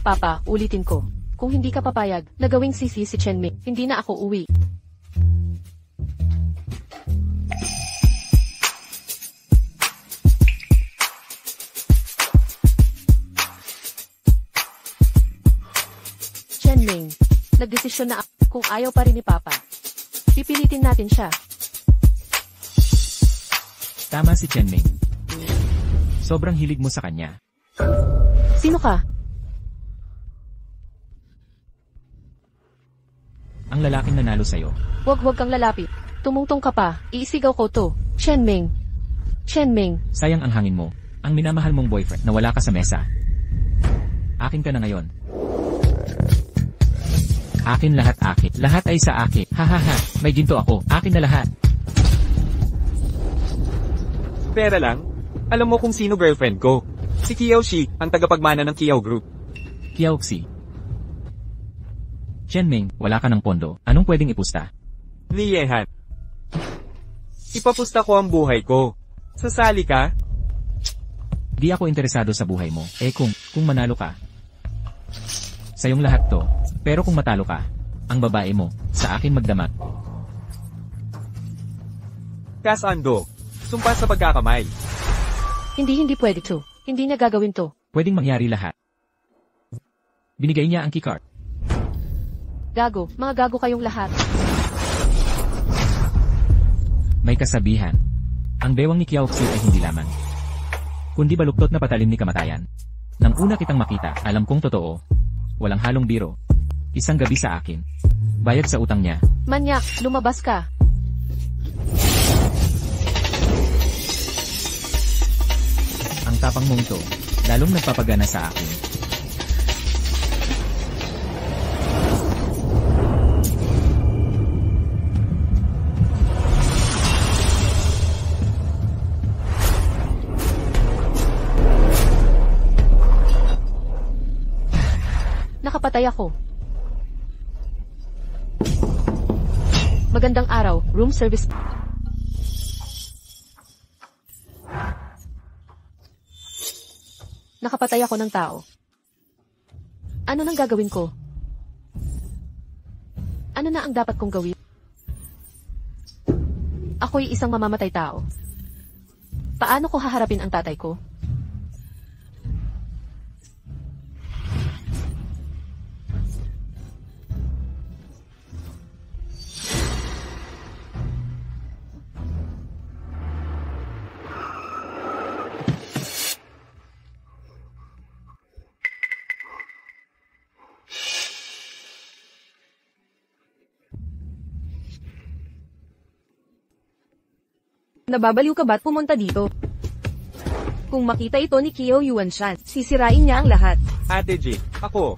Papa, ulitin ko. Kung hindi ka papayag, na gawing sisi si Chenming, hindi na ako uwi. Chenming, nagdesisyon na ako. Kung ayaw pa rin ni Papa, pipilitin natin siya. Tama si Chenming. Sobrang hilig mo sa kanya. Sino ka? Ang lalaking nanalo sa'yo. Wag kang lalapit. Tumungtong ka pa, iisigaw ko to. Chenming. Chenming. Sayang ang hangin mo. Ang minamahal mong boyfriend na wala ka sa mesa. Akin ka na ngayon. Akin lahat akin. Lahat ay sa akin. Hahaha, may ginto ako. Akin na lahat. Pera lang? Alam mo kung sino girlfriend ko? Si Kiao Shi, ang tagapagmana ng Kiao Group. Kiaoxi. Chenming, wala ka ng pondo. Anong pwedeng ipusta? Liehan. Ipapusta ko ang buhay ko. Sasali ka? Di ako interesado sa buhay mo. Kung manalo ka. Sayong lahat to. Pero kung matalo ka, ang babae mo, sa akin magdamag. Kasando. Sumpa sa pagkakamay. Hindi pwede to. Hindi niya gagawin to. Pwedeng mangyari lahat. Binigay niya ang keycard. Gago, mga gago kayong lahat. May kasabihan. Ang bewang ni Kiaoxi ay hindi laman, kundi baluktot na patalim ni kamatayan. Nang una kitang makita, alam kong totoo. Walang halong biro. Isang gabi sa akin. Bayad sa utang niya. Manyak, lumabas ka. Ang tapang mong to, lalong nagpapagana sa akin. Nakapatay ako. Magandang araw, room service. Nakapatay ako ng tao. Ano nang gagawin ko? Ano na ang dapat kong gawin? Ako'y isang mamamatay tao. Paano ko haharapin ang tatay ko? Nababaliw ka ba't pumunta dito? Kung makita ito ni Kiao Yuanshan, sisirain niya ang lahat. Ate G, ako.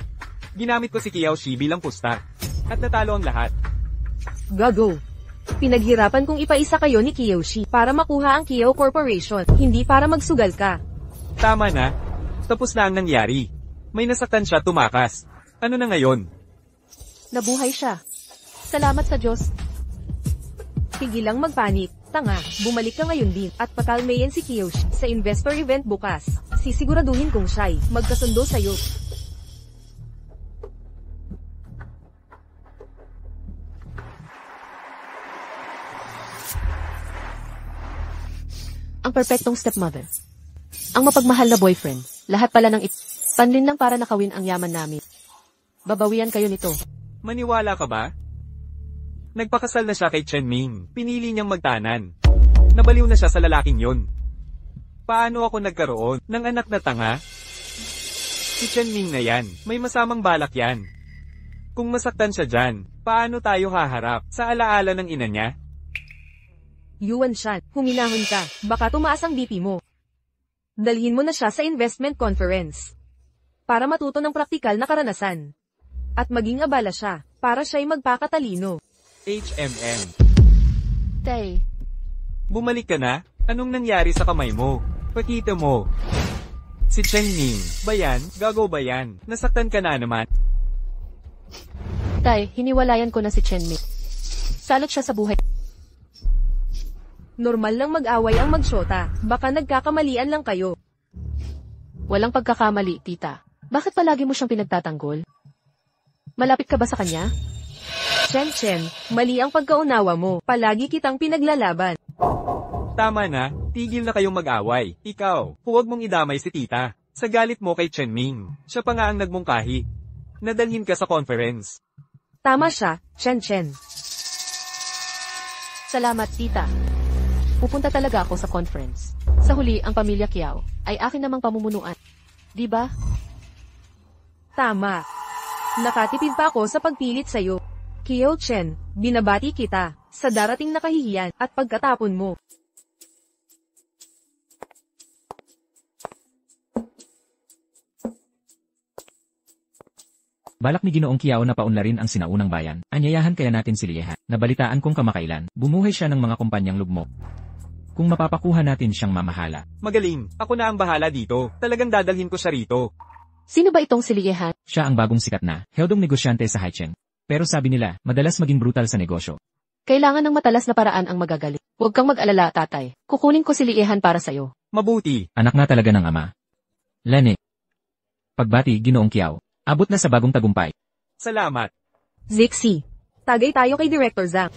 Ginamit ko si Kiao Shi bilang pusta. At natalo ang lahat. Gago. Pinaghirapan kong ipaisa kayo ni Kiao Shi para makuha ang Kiao Corporation, hindi para magsugal ka. Tama na. Tapos na ang nangyari. May nasaktan siya, tumakas. Ano na ngayon? Nabuhay siya. Salamat sa Diyos. Tigilang magpanik. Tanga, bumalik ka ngayon din, at pakalmayan si Kiao Shi sa investor event bukas. Sisiguraduhin kong siya'y magkasundo sa'yo. Ang perpektong stepmother. Ang mapagmahal na boyfriend. Lahat pala ng panlin lang para nakawin ang yaman namin. Babawian kayo nito. Maniwala ka ba? Nagpakasal na siya kay Chenming. Pinili niyang magtanan. Nabaliw na siya sa lalaking yon. Paano ako nagkaroon ng anak na tanga? Si Chenming na yan. May masamang balak yan. Kung masaktan siya dyan, paano tayo haharap sa alaala ng ina niya? Yuanshan, huminahon ka. Baka tumaas ang BP mo. Dalhin mo na siya sa investment conference. Para matuto ng praktikal na karanasan. At maging abala siya, para siya'y magpakatalino. HMM. Tay. Bumalik ka na? Anong nangyari sa kamay mo? Pakita mo. Si Chenming, ba yan? Gago ba yan? Nasaktan ka na naman. Tay, hiniwalayan ko na si Chenming. Salot siya sa buhay. Normal lang mag-away ang magsyota. Baka nagkakamalian lang kayo. Walang pagkakamali, tita. Bakit palagi mo siyang pinagtatanggol? Malapit ka ba sa kanya? Chen, mali ang pagkaunawa mo. Palagi kitang pinaglalaban. Tama na, tigil na kayong mag-away. Ikaw, huwag mong idamay si tita. Sa galit mo kay Chen Ming, siya pa nga ang nagmungkahi. Nadalhin ka sa conference. Tama siya, Chen. Salamat, tita. Pupunta talaga ako sa conference. Sa huli, ang pamilya Kiao ay akin namang pamumunuan. Di ba? Tama. Nakatipid pa ako sa pagpilit sa'yo. Kiao Chen, binabati kita sa darating na kahihiyan at pagkatapon mo. Balak ni Ginoong Kiao na paunlarin ang sinaunang bayan. Anyayahan kaya natin si Lieha. Nabalitaan kong kamakailan, bumuhay siya ng mga kumpanyang lugmok. Kung mapapakuha natin siyang mamahala. Magaling, ako na ang bahala dito. Talagang dadalhin ko siya rito. Sino ba itong si Liehan? Siya ang bagong sikat na, heodong negosyante sa Haicheng. Pero sabi nila, madalas maging brutal sa negosyo. Kailangan ng matalas na paraan ang magagaling. Huwag kang mag-alala, tatay. Kukunin ko si Liehan para sa'yo. Mabuti. Anak na talaga ng ama. Lene. Pagbati, Ginoong Kiao. Abot na sa bagong tagumpay. Salamat. Zixi, tagay tayo kay Director Zhang.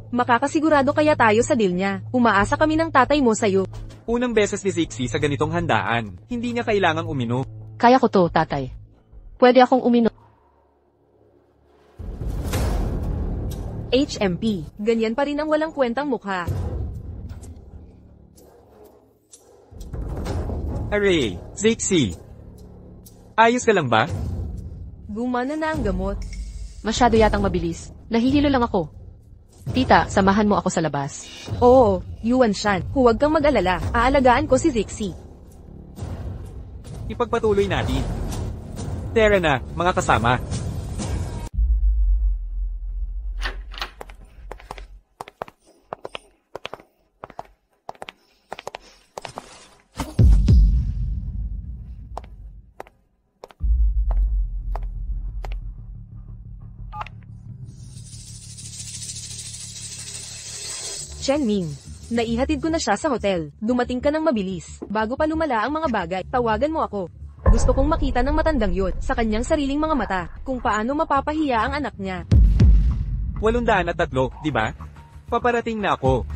Makakasigurado kaya tayo sa deal niya. Umaasa kami ng tatay mo sa'yo. Unang beses ni Zixi sa ganitong handaan. Hindi niya kailangang uminom. Kaya ko to, tatay. Pwede akong uminom. HMP, ganyan pa rin ang walang kwentang mukha. Aray, Zixi. Ayos ka lang ba? Gumana na ang gamot. Masyado yatang mabilis. Nahihilo lang ako. Tita, samahan mo ako sa labas. Oo, Yuan Shan, huwag kang mag-alala. Aalagaan ko si Zixi. Ipagpatuloy natin. Tara na, mga kasama. Chen Ming, naihatid ko na siya sa hotel. Dumating ka ng mabilis. Bago pa lumala ang mga bagay, tawagan mo ako. Gusto kong makita ng matandang yun sa kanyang sariling mga mata kung paano mapapahiya ang anak niya. 803, di ba? Paparating na ako.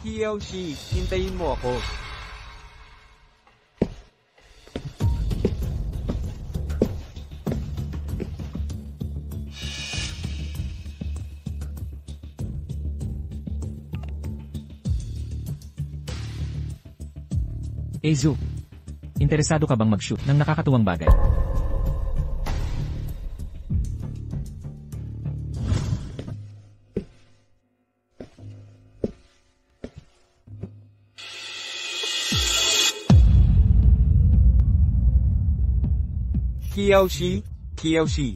Kiao-shi, hintayin mo ako. Zu, interesado ka bang mag-shoot ng nakakatuwang bagay? Kiao-shi,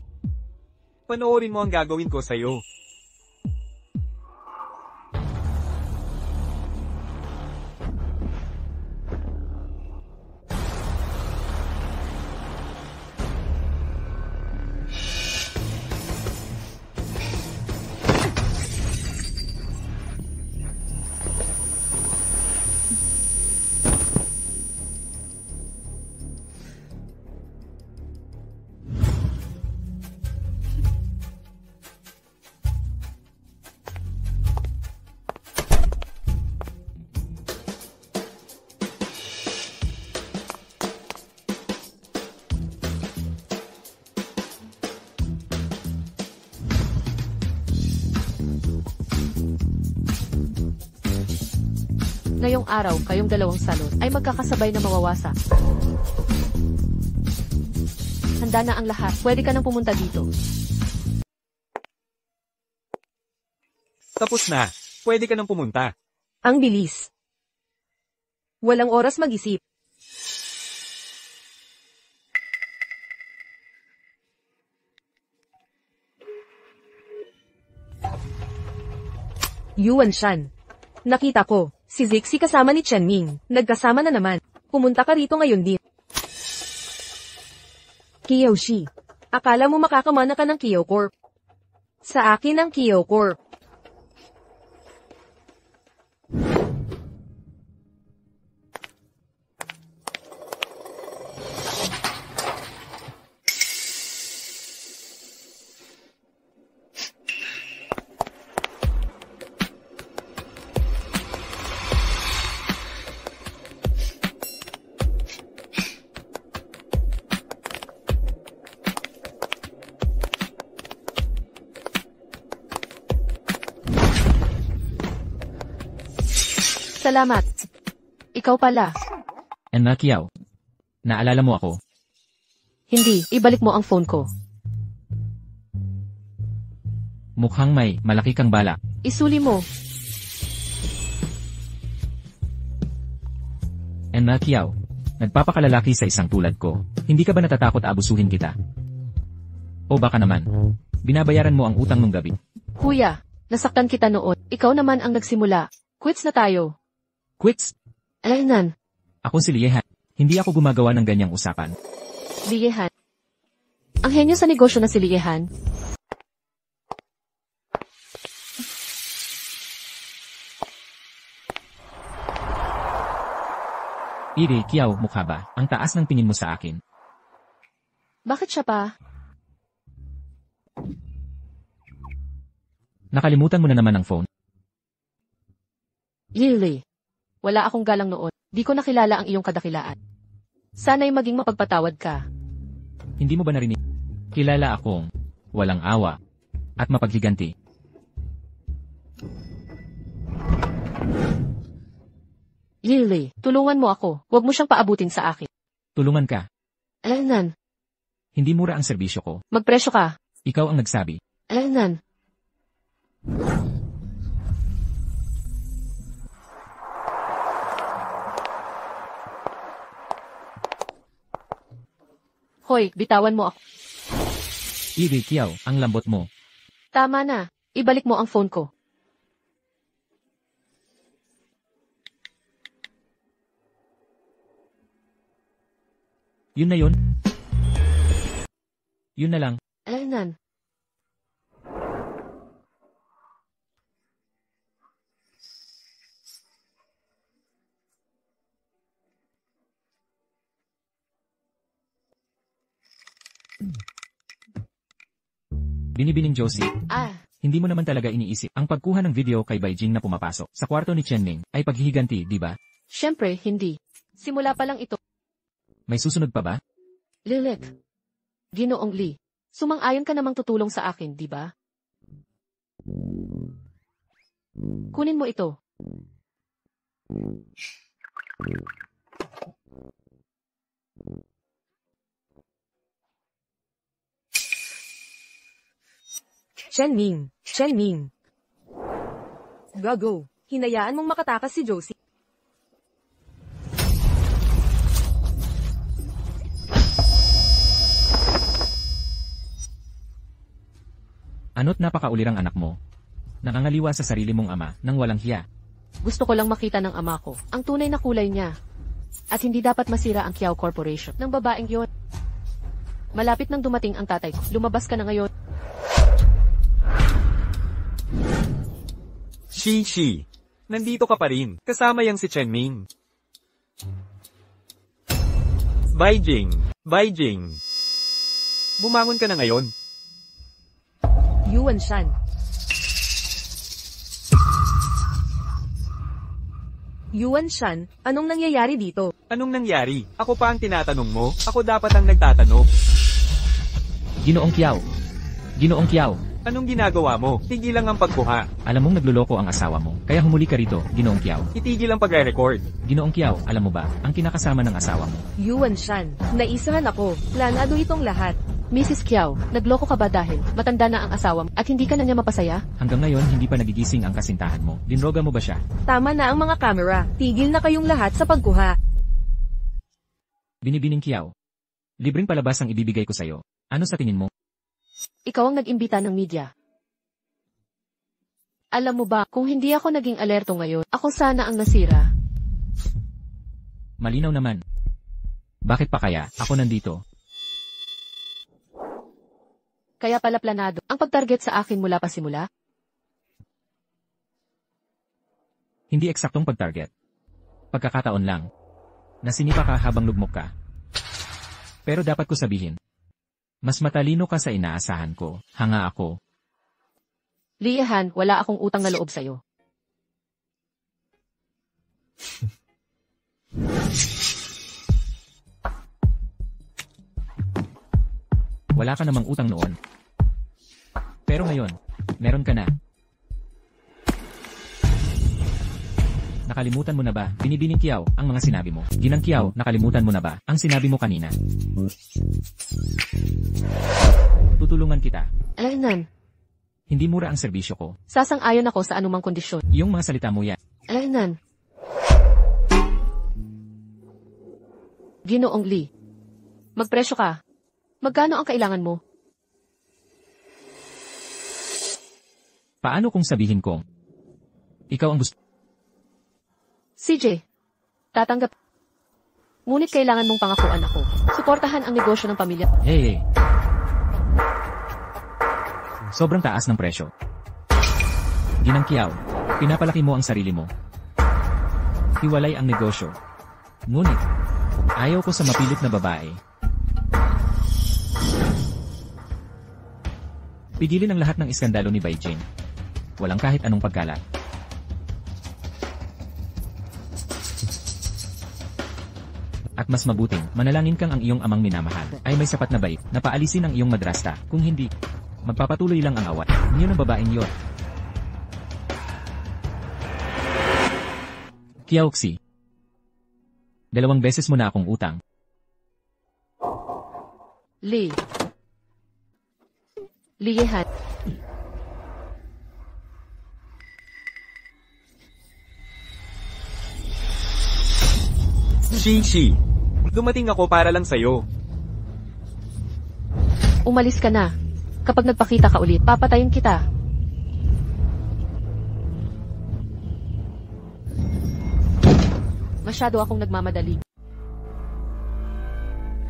panoorin mo ang gagawin ko sa'yo. Ngayong araw, kayong dalawang salot ay magkakasabay na mawawasak. Handa na ang lahat. Pwede ka nang pumunta dito. Tapos na. Pwede ka nang pumunta. Ang bilis. Walang oras mag-isip. Yuan Shan. Nakita ko, si Zixi kasama ni Chen Ming. Nagkasama na naman. Pumunta ka rito ngayon din. Kiao-shi. Akala mo makakamana ka ng Kiao Corp. Sa akin ang Kiao Corp. Salamat. Ikaw pala. Enma Kiao. Naalala mo ako? Hindi, ibalik mo ang phone ko. Mukhang may malaki kang balak. Isuli mo. Enma Kiao. Nagpapakalalaki sa isang tulad ko. Hindi ka ba natatakot abusuhin kita? O baka naman, binabayaran mo ang utang nung gabi. Kuya, nasaktan kita noon. Ikaw naman ang nagsimula. Quits na tayo. Quits? Alaynan. Ako si Liehan. Hindi ako gumagawa ng ganyang usapan. Liehan. Ang henyo sa negosyo na si Liehan. Iri, Kiao, mukha ba? Ang taas ng tingin mo sa akin. Bakit siya pa? Nakalimutan mo na naman ang phone. Lily. Wala akong galang noon. Di ko nakilala ang iyong kadakilaan. Sana'y maging mapagpatawad ka. Hindi mo ba narinig? Kilala akong walang awa at mapaghiganti. Lily, tulungan mo ako. Huwag mo siyang paabutin sa akin. Tulungan ka. Alaynan. Hindi mura ang serbisyo ko. Magpresyo ka. Ikaw ang nagsabi. Alaynan. Hoy, bitawan mo ako. Iri, Kiao, ang lambot mo. Tama na. Ibalik mo ang phone ko. Yun na yun? Yun na lang. Alaynan. Binibining Josie, Ah, hindi mo naman talaga iniisip ang pagkuha ng video kay Beijing na pumapasok sa kwarto ni Chenming ay paghihiganti, di ba? syempre, hindi. Simula pa lang ito. May susunod pa ba? Lilik. Ginoong Lee. Sumang-ayon ka namang tutulong sa akin, di ba? Kunin mo ito. Chenming. Chenming. Gago. Hinayaan mong makatakas si Josie. Ano't napakaulirang anak mo? Nakangaliwa sa sarili mong ama nang walang hiya. Gusto ko lang makita ng ama ko ang tunay na kulay niya. At hindi dapat masira ang Kiao Corporation ng babaeng yon. Malapit nang dumating ang tatay ko. Lumabas ka na ngayon. Shi. Nandito ka pa rin. Kasama yang si Chenming. Beijing. Bumangon ka na ngayon. Yuan Shan. Yuan Shan, anong nangyayari dito? Anong nangyari? Ako pa ang tinatanong mo? Ako dapat ang nagtatanong. Ginoong Kiao. Ginoong Kiao. Anong ginagawa mo? Tigilan ang pagkuha. Alam mong nagluloko ang asawa mo, kaya humuli ka rito, Ginoong Kiao. Itigil ang pagre-record. Ginoong Kiao, alam mo ba, ang kinakasama ng asawa mo. Yuan Shan, naisahan ako. Planado itong lahat. Mrs. Kiao, nagloko ka ba dahil matanda na ang asawa mo at hindi ka na niya mapasaya? Hanggang ngayon hindi pa nagigising ang kasintahan mo. Dinroga mo ba siya? Tama na ang mga kamera. Tigil na kayong lahat sa pagkuha. Binibining Kiao. Libreng palabas ang ibibigay ko sa'yo. Ano sa tingin mo? Ikaw ang nag-imbita ng media. Alam mo ba, kung hindi ako naging alerto ngayon, ako sana ang nasira. Malinaw naman. Bakit pa kaya ako nandito? Kaya pala planado ang pag-target sa akin mula pa simula? Hindi eksaktong pag-target. Pagkakataon lang. Nasinipa ka habang lugmok ka. Pero dapat ko sabihin. Mas matalino ka sa inaasahan ko. Hanga ako. Liehan, wala akong utang na loob sa'yo. Wala ka namang utang noon. Pero ngayon, meron ka na. Nakalimutan mo na ba, Binibining Kiao, ang mga sinabi mo? Ginang Kiao, nakalimutan mo na ba, ang sinabi mo kanina? Tutulungan kita. Alaynan, Hindi mura ang serbisyo ko. sasang-ayon ako sa anumang kondisyon. Yung mga salita mo yan. Alaynan. Ginoong Lee. Magpresyo ka. Magkano ang kailangan mo? Paano kung sabihin kong ikaw ang gusto? CJ, tatanggap. Ngunit kailangan mong pangakuan ako. Suportahan ang negosyo ng pamilya. Hey! Sobrang taas ng presyo. Ginang Kiao, pinapalaki mo ang sarili mo. Hiwalay ang negosyo. Ngunit, ayaw ko sa mapilit na babae. Pigilin ang lahat ng iskandalo ni Beijing. Walang kahit anong pagkalat. At mas mabuting, manalangin kang ang iyong amang minamahal ay may sapat na bait na paalisin ang iyong madrasta. Kung hindi, magpapatuloy lang ang awat. Niyo ng babaeng yon. Kiaoxi. 2 beses mo na akong utang. Lee. Liyehan. Shishi, dumating ako para lang sa'yo. Umalis ka na. Kapag nagpakita ka ulit, papatayin kita. Masyado akong nagmamadali.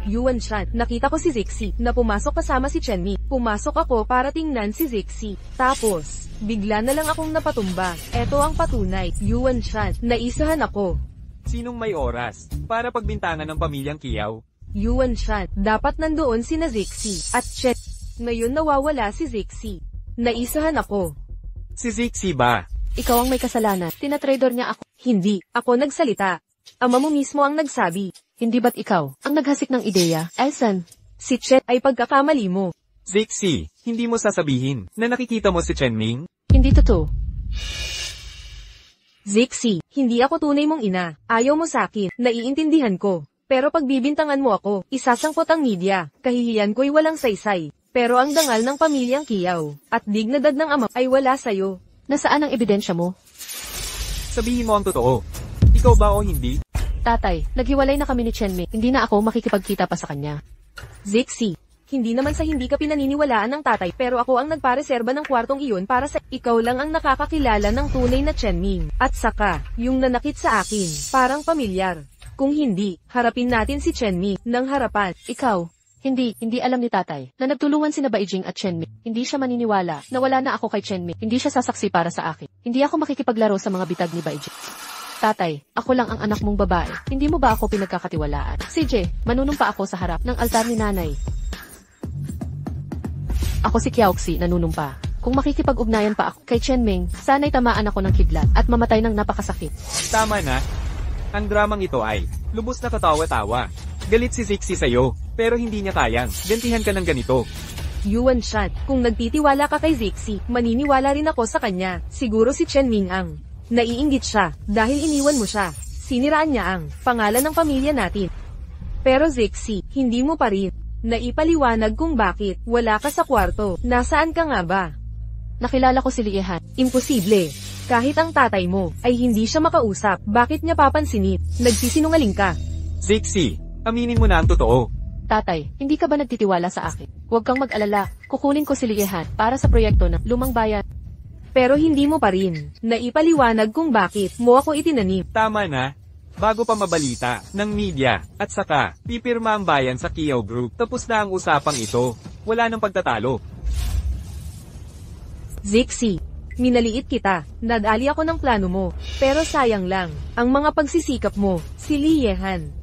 Yuan Shan, nakita ko si Zixi, na pumasok kasama si Chenmi. Pumasok ako para tingnan si Zixi. Tapos, bigla na lang akong napatumba. Eto ang patunay, Yuan Shan, naisahan ako. Sinong may oras para pagbintangan ng pamilyang Kiao? Yuan Shan, dapat nandoon sina Zixi at Chen. Ngayon nawawala si Zixi. Naisahan ako. Si Zixi ba? Ikaw ang may kasalanan. Tinatrador niya ako. Hindi, ako nagsalita. Ama mo mismo ang nagsabi. Hindi ba't ikaw ang naghasik ng ideya? Elsan, Si Chen ay pagkakamali mo. Zixi, hindi mo sasabihin na nakikita mo si Chenming? hindi totoo. Zixi, hindi ako tunay mong ina. Ayaw mo sa akin, naiintindihan ko. Pero pagbibintangan mo ako, isasangkot ang media. Kahihiyan ko'y walang saysay. Pero ang dangal ng pamilyang Kiao, at dignidad ng ama ay wala sa'yo. Nasaan ang ebidensya mo? Sabihin mo ang totoo. Ikaw ba o hindi? Tatay, naghiwalay na kami ni Chenmi. Hindi na ako makikipagkita pa sa kanya. Zixi, hindi naman sa hindi ka pinaniniwalaan ng tatay pero ako ang nagpareserba ng kwartong iyon para sa ikaw lang ang nakakakilala ng tunay na Chenming. At saka, yung nanakit sa akin, parang pamilyar. Kung hindi, harapin natin si Chenmi ng harapan. Ikaw, hindi alam ni tatay na nagtulungan sina Beijing at Chenmi. Hindi siya maniniwala na wala na ako kay Chenmi. Hindi siya sasaksi para sa akin. Hindi ako makikipaglaro sa mga bitag ni Beijing. Tatay, ako lang ang anak mong babae. Hindi mo ba ako pinagkakatiwalaan? CJ, manunumpa ako sa harap ng altar ni nanay. Ako si Kiaoxi, nanunumpa. Kung makikipag-ugnayan pa ako kay Chenming, sana'y tamaan ako ng kidlat at mamatay ng napakasakit. Tama na. Ang dramang ito ay lubos na katawa-tawa. Galit si Zixi sa'yo, pero hindi niya kayang gantihan ka ng ganito. Yuan Shan, kung nagtitiwala ka kay Zixi, maniniwala rin ako sa kanya. Siguro si Chenming ang naiinggit siya dahil iniwan mo siya. Siniraan niya ang pangalan ng pamilya natin. Pero Zixi, hindi mo pa rin naipaliwanag kung bakit wala ka sa kwarto. Nasaan ka nga ba? Nakilala ko si Liehan. Imposible. Kahit ang tatay mo ay hindi siya makausap, bakit niya papansinin? Nagsisinungaling ka. Zixi, aminin mo na ang totoo. Tatay, hindi ka ba nagtitiwala sa akin? Huwag kang mag-alala. Kukunin ko si Liehan para sa proyekto ng Lumang Bayan. Pero hindi mo pa rin naipaliwanag kung bakit mo ako itinanim. Tama na. Bago pa mabalita ng media, at saka, pipirma ang bayan sa Kiao Group. Tapos na ang usapang ito. Wala nang pagtatalo. Zixi, minaliit kita. Nadali ako ng plano mo. Pero sayang lang, ang mga pagsisikap mo, si Liehan.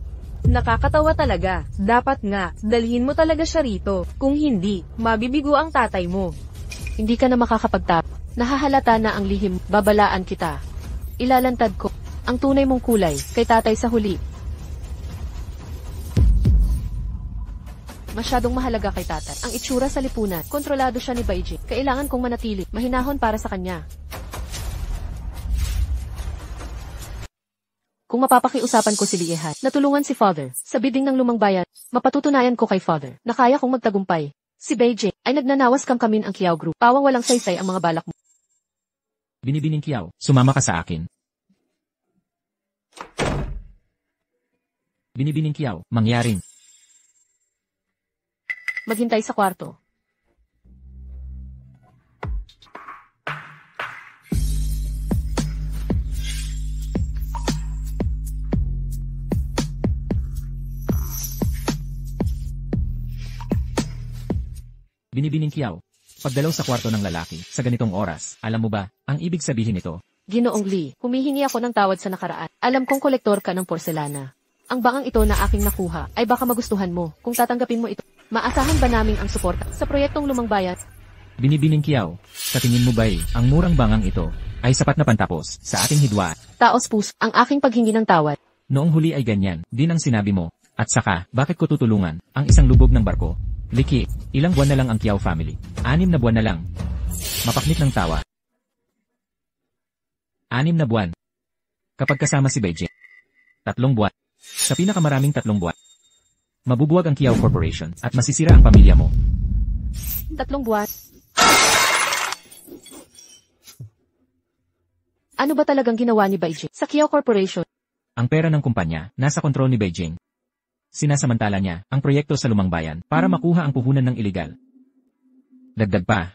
Nakakatawa talaga. Dapat nga, dalhin mo talaga siya rito. Kung hindi, mabibigo ang tatay mo. Hindi ka na makakapagtap. Nahahalata na ang lihim. Babalaan kita. Ilalantad ko ang tunay mong kulay kay tatay sa huli. Masyadong mahalaga kay tatay ang itsura sa lipunan. Kontrolado siya ni Beijing. Kailangan kong manatili, mahinahon para sa kanya. Kung mapapakiusapan ko si Liehan, natulungan si Father, sa bidding ng lumang bayan, mapatutunayan ko kay Father, na kaya kong magtagumpay. Si Beijing, ay nagnanawas kamkamin ang Kiao Group. Pawang walang saysay ang mga balak mo. Binibining Kiao, sumama ka sa akin. Binibining Kiao, mangyaring. Maghintay sa kwarto. Binibining Kiao, pagdalaw sa kwarto ng lalaki, sa ganitong oras, alam mo ba, ang ibig sabihin nito? Ginoong Lee, humihingi ako ng tawad sa nakaraan. Alam kong kolektor ka ng porselana. Ang bangang ito na aking nakuha, ay baka magustuhan mo, kung tatanggapin mo ito. Maasahan ba naming ang suporta sa proyektong lumang bayan? Binibining Kiao, sa tingin mo ba'y, ang murang bangang ito, ay sapat na pantapos, sa ating hidwaan? Taos puso, ang aking paghingi ng tawad. Noong huli ay ganyan, din ang sinabi mo. At saka, bakit ko tutulungan, ang isang lubog ng barko? Liki, ilang buwan na lang ang Kiao family? 6 na buwan na lang. Mapaknit ng tawa. 6 na buwan. Kapag kasama si Beijing. 3 buwan. Sa pinakamaraming 3 buwan. Mabubuwag ang Kiao Corporation at masisira ang pamilya mo. 3 buwan. Ano ba talagang ginawa ni Beijing sa Kiao Corporation? Ang pera ng kumpanya, nasa kontrol ni Beijing. Sinasamantala niya ang proyekto sa lumang bayan para makuha ang puhunan ng ilegal. Dagdag pa.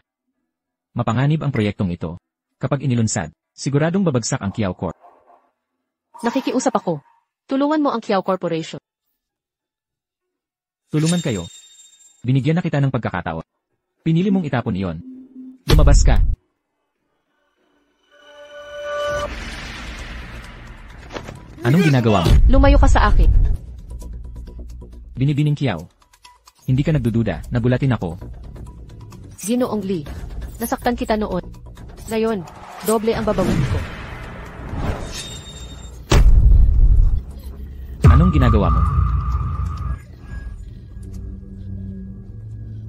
Mapanganib ang proyektong ito. Kapag inilunsad, siguradong babagsak ang Kiao Corp. Nakikiusap ako. Tulungan mo ang Kiao Corporation. Tulungan kayo. Binigyan na kita ng pagkakataon. Pinili mong itapon iyon. Lumabas ka. Anong ginagawa mo? Lumayo ka sa akin. Binibining Kiao. Hindi ka nagdududa, nagulatin ako. Ginoong Lee, nasaktan kita noon. Ngayon, doble ang babawin ko. Anong ginagawa mo?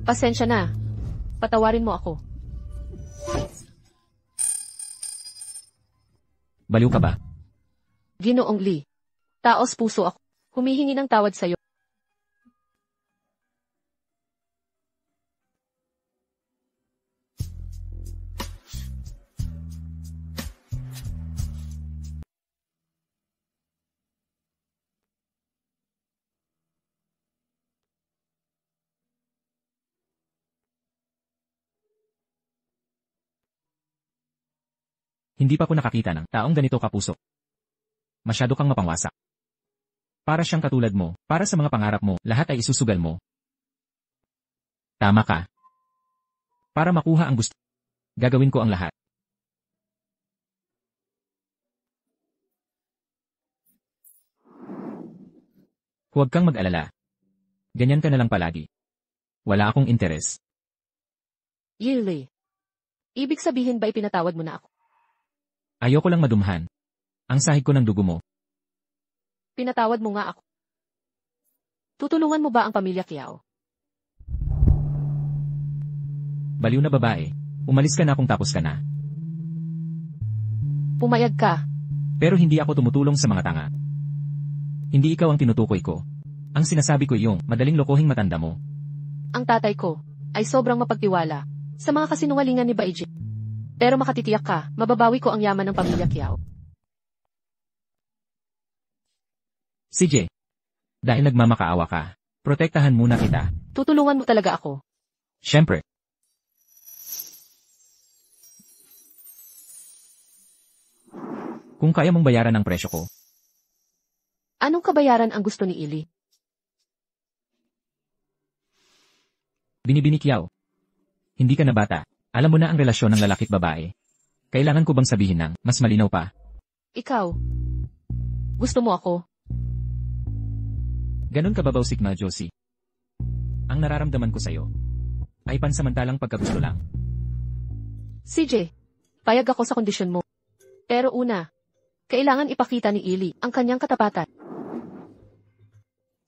Pasensya na. Patawarin mo ako. Baliw ka ba? Ginoong Lee, taos puso ako. Humihingi ng tawad sa'yo. Hindi pa ko nakakita ng taong ganito kapuso. Masyado kang mapangwasak. Para siyang katulad mo, para sa mga pangarap mo, lahat ay isusugal mo. Tama ka. Para makuha ang gusto, gagawin ko ang lahat. Huwag kang mag-alala. Ganyan ka na lang palagi. Wala akong interes. Yili. Ibig sabihin ba ipinatawad mo na ako? Ayoko lang madumhan. Ang sahig ko ng dugo mo. Pinatawad mo nga ako. Tutulungan mo ba ang pamilya Kiao? Baliw na babae. Umalis ka na kung tapos ka na. Pumayag ka. Pero hindi ako tumutulong sa mga tanga. Hindi ikaw ang tinutukoy ko. Ang sinasabi ko iyong madaling lokohing matanda mo. Ang tatay ko ay sobrang mapagtiwala sa mga kasinungalingan ni Beijing. Pero makatitiyak ka, mababawi ko ang yaman ng pamilya Kiao. CJ, dahil nagmamakaawa ka, protektahan muna kita. Tutulungan mo talaga ako. Siyempre. Kung kaya mong bayaran ang presyo ko. Anong kabayaran ang gusto ni Ili? Binibini Kiao. Hindi ka na bata. Alam mo na ang relasyon ng lalaki at babae. Kailangan ko bang sabihin ng mas malinaw pa? Ikaw. Gusto mo ako? Ganon ka babaw Sigma Josie. Ang nararamdaman ko sa'yo ay pansamantalang pagkagusto lang. CJ, payag ako sa kondisyon mo. Pero una, kailangan ipakita ni Ili ang kanyang katapatan.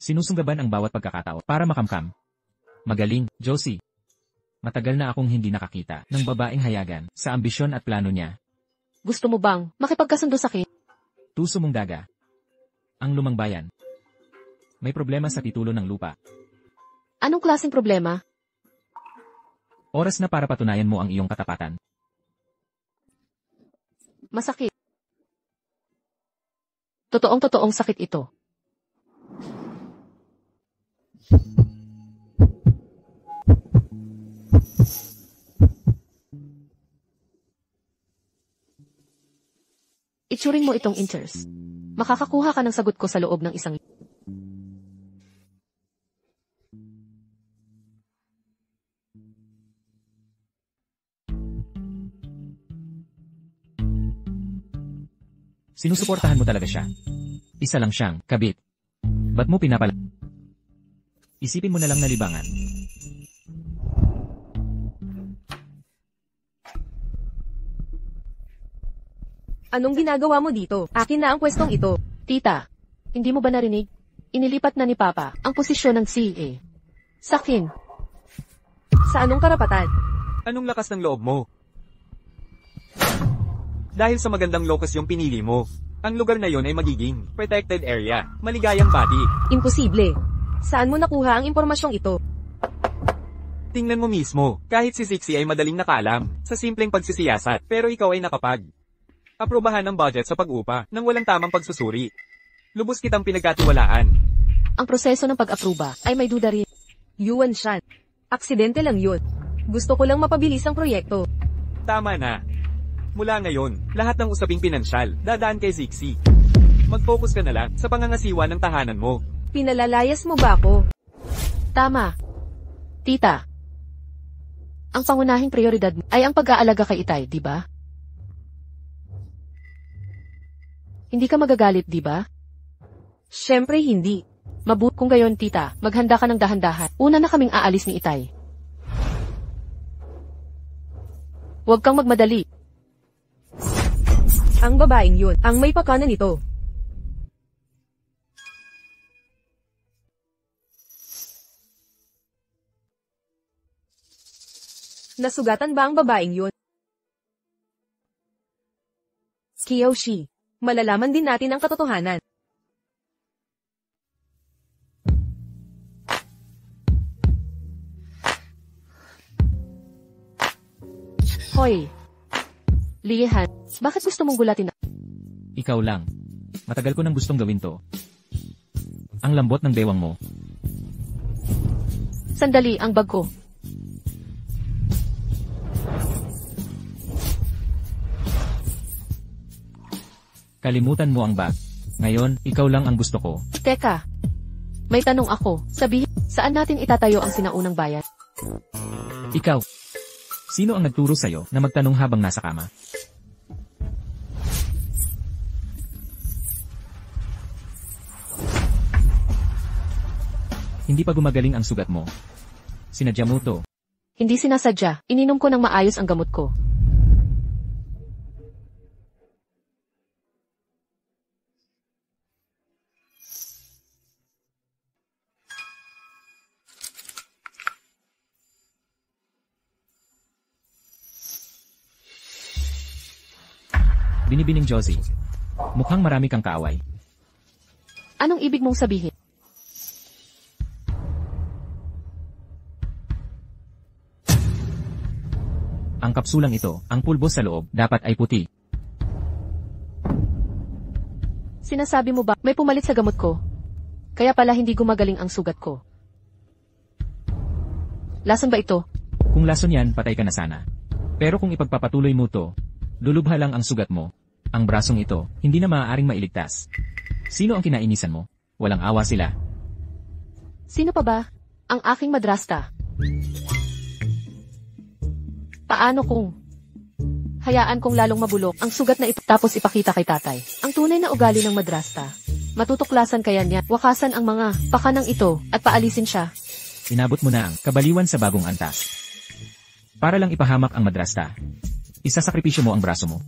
Sinusunggaban ang bawat pagkakataon para makamkam. Magaling, Josie. Matagal na akong hindi nakakita ng babaeng hayagan sa ambisyon at plano niya. Gusto mo bang makipagkasundo sa akin? Tuso mong daga. Ang lumang bayan. May problema sa titulo ng lupa. Anong klaseng problema? Oras na para patunayan mo ang iyong katapatan. Masakit. Totoong sakit ito. Itsuring mo itong inches. Makakakuha ka ng sagot ko sa loob ng isang... Sinusuportahan mo talaga siya. Isa lang siyang kabit. Ba't mo pinapala? Isipin mo na lang na libangan. Anong ginagawa mo dito? Akin na ang pwestong ito. Tita, hindi mo ba narinig? Inilipat na ni Papa ang posisyon ng CA. Sakin. Sa anong karapatan? Anong lakas ng loob mo? Dahil sa magandang locus yung pinili mo, ang lugar na yon ay magiging protected area, maligayang body. Imposible. Saan mo nakuha ang impormasyong ito? Tingnan mo mismo, kahit si Sixie ay madaling nakaalam sa simpleng pagsisiyasat, pero ikaw ay nakapag-aprobahan ng budget sa pag-upa nang walang tamang pagsusuri. Lubos kitang pinagkatiwalaan. Ang proseso ng pag-aproba ay may duda rin. Yuan Shan. Aksidente lang yun. Gusto ko lang mapabilis ang proyekto. Tama na. Mula ngayon, lahat ng usaping pinansyal, dadaan kay Zixi. Mag-focus ka na lang sa pangangasiwa ng tahanan mo. Pinalalayas mo ba ako? Tama. Tita. Ang pangunahing prioridad mo ay ang pag-aalaga kay Itay, di ba? Hindi ka magagalit, di ba? Siyempre hindi. Mabuti kung gayon, tita, maghanda ka ng dahan-dahan. Una na kaming aalis ni Itay. Huwag kang magmadali. Ang babaeng yun, ang may pakanan nito. Nasugatan ba ang babaeng yun? Kiyoshi, malalaman din natin ang katotohanan. Hoy. Lihan, bakit gusto mong gulatin? Ikaw lang. Matagal ko nang gustong gawin to. Ang lambot ng bewang mo. Sandali, ang bag ko. Kalimutan mo ang bag. Ngayon, ikaw lang ang gusto ko. Teka. May tanong ako. Sabihin, saan natin itatayo ang sinaunang bayan? Ikaw. Sino ang nagturo sa'yo na magtanong habang nasa kama? Hindi pa gumagaling ang sugat mo. Sinadya mo to. Hindi sinasadya. Ininom ko ng maayos ang gamot ko. Binibining Josie. Mukhang marami kang kaaway. Anong ibig mong sabihin? Ang kapsulang ito, ang pulbo sa loob, dapat ay puti. Sinasabi mo ba, may pumalit sa gamot ko? Kaya pala hindi gumagaling ang sugat ko. Lason ba ito? Kung lason yan, patay ka na sana. Pero kung ipagpapatuloy mo to, lulubha lang ang sugat mo. Ang brasong ito, hindi na maaaring mailigtas. Sino ang kinainisan mo? Walang awa sila. Sino pa ba? Ang aking madrasta. Paano kung hayaan kong lalong mabulok ang sugat na ito tapos ipakita kay tatay? Ang tunay na ugali ng madrasta. Matutuklasan kaya niya, wakasan ang mga pakanang ito at paalisin siya. Inabot mo na ang kabaliwan sa bagong antas. Para lang ipahamak ang madrasta. Isasakripisyo mo ang braso mo.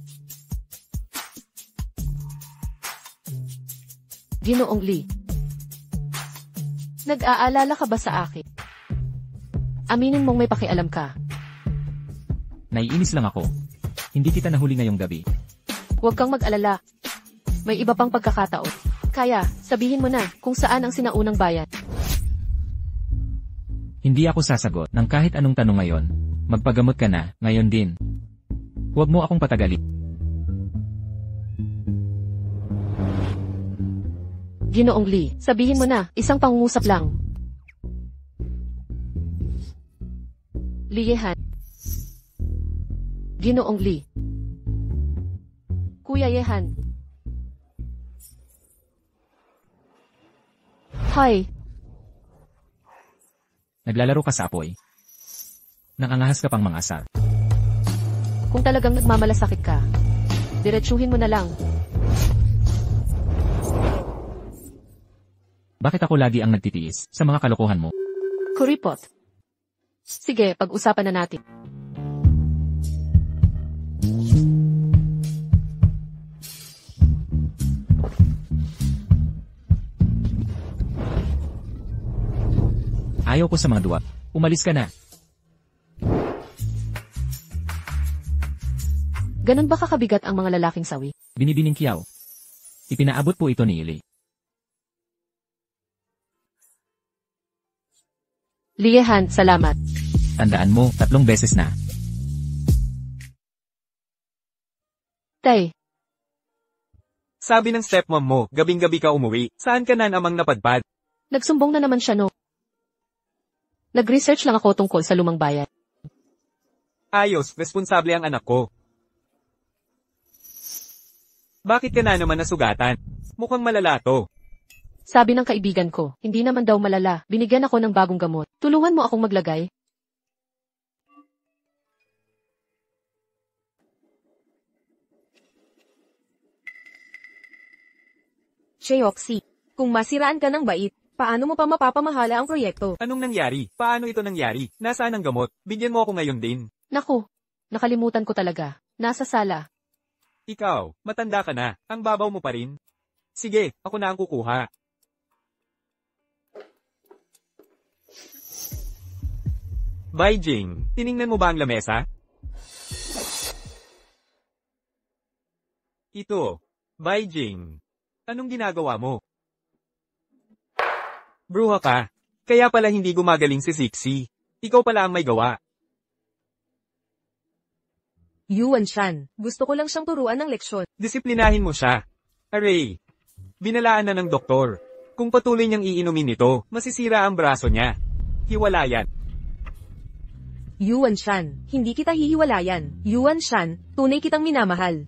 Ginoong Lee. Nag-aalala ka ba sa akin? Aminin mong may pakialam ka. Naiinis lang ako. Hindi kita nahuli ngayong gabi. Huwag kang mag-alala. May iba pang pagkakataon. Kaya, sabihin mo na, kung saan ang sinaunang bayan. Hindi ako sasagot ng kahit anong tanong ngayon. Magpagamot ka na, ngayon din. Huwag mo akong patagalin. Ginoong Lee, sabihin mo na, isang pangungusap lang. Liehan. Ginoong Lee. Kuya Yehan. Hi. Naglalaro ka sa apoy. Nakangahas ka pang mangasar. Kung talagang nagmamalasakit ka, diretsuhin mo na lang. Bakit ako lagi ang nagtitiis sa mga kalokohan mo? Kuripot. Sige, pag-usapan na natin. Ayaw ko sa mga duwa. Umalis ka na. Ganon ba kakabigat ang mga lalaking sawi? Binibining Kiyaw. Ipinaabot po ito ni Ili. Liehan, salamat. Tandaan mo, 3 beses na. Tay, Sabi ng stepmom mo, gabing-gabi ka umuwi. Saan ka na namang napadpad? nagsumbong na naman siya no. Nag-research lang ako tungkol sa lumang bayan. Ayos, responsable ang anak ko. Bakit ka na naman nasugatan? Mukhang malala to. Sabi ng kaibigan ko, hindi naman daw malala, binigyan ako ng bagong gamot. Tulungan mo akong maglagay. Cheoxy, kung masiraan ka ng bait, paano mo pa mapapamahala ang proyekto? Anong nangyari? Paano ito nangyari? Nasaan ang gamot? Bigyan mo ako ngayon din. Naku, nakalimutan ko talaga. Nasa sala. Ikaw, matanda ka na. Ang babaw mo pa rin. Sige, ako na ang kukuha. Baijing, tiningnan mo ba ang lamesa? Ito, Baijing. Anong ginagawa mo? Bruha ka. Kaya pala hindi gumagaling si Sixie. Ikaw pala ang may gawa. Yuan Shan, gusto ko lang siyang turuan ng leksyon. Disiplinahin mo siya. Aray. Binalaan na ng doktor. Kung patuloy niyang iinumin ito, masisira ang braso niya. Hiwalayan. Yuan Shan, hindi kita hihiwalayan. Yuan Shan, tunay kitang minamahal.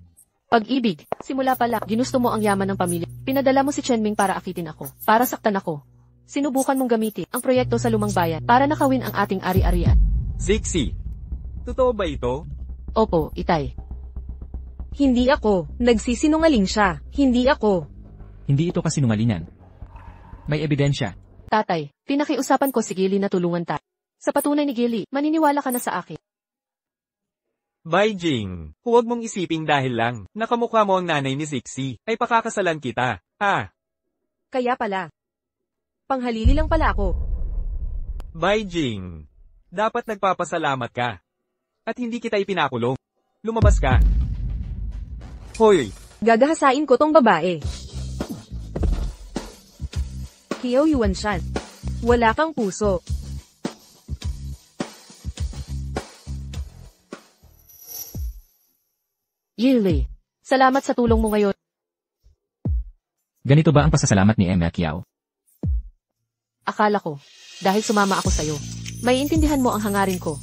Pag-ibig, simula pala, ginusto mo ang yaman ng pamilya. Pinadala mo si Chenming para akitin ako, para saktan ako. Sinubukan mong gamitin ang proyekto sa lumang bayan para nakawin ang ating ari-arian. Zixi. Totoo ba ito? Opo, Itay. Hindi ako, nagsisinungaling siya. Hindi ako. Hindi ito kasinungalingan. May ebidensya. Tatay, pinakiusapan ko si Gili na tulungan tayo. Sa patunay ni Gili, maniniwala ka na sa akin. Baijing, huwag mong isiping dahil lang nakamukha mo ang nanay ni Zixi, ay pakakasalan kita. Kaya pala. Panghalili lang pala ako. Baijing, dapat nagpapasalamat ka. At hindi kita ipinakulong. Lumabas ka. Hoy, Gagahasain ko tong babae. Kiyaw Yuan Shan. Wala kang puso. Yili, salamat sa tulong mo ngayon. Ganito ba ang pasasalamat ni Emma Kiao? Akala ko, dahil sumama ako sa'yo, may intindihan mo ang hangarin ko.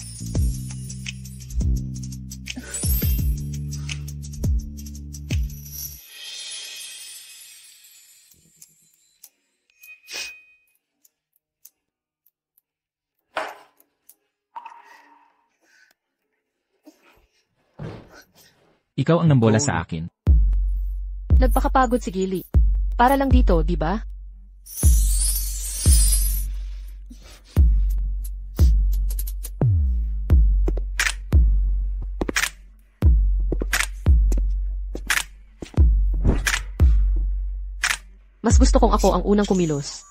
Ikaw ang nambola sa akin. Nagpakapagod si Gili. Para lang dito, di ba? Mas gusto kong ako ang unang kumilos.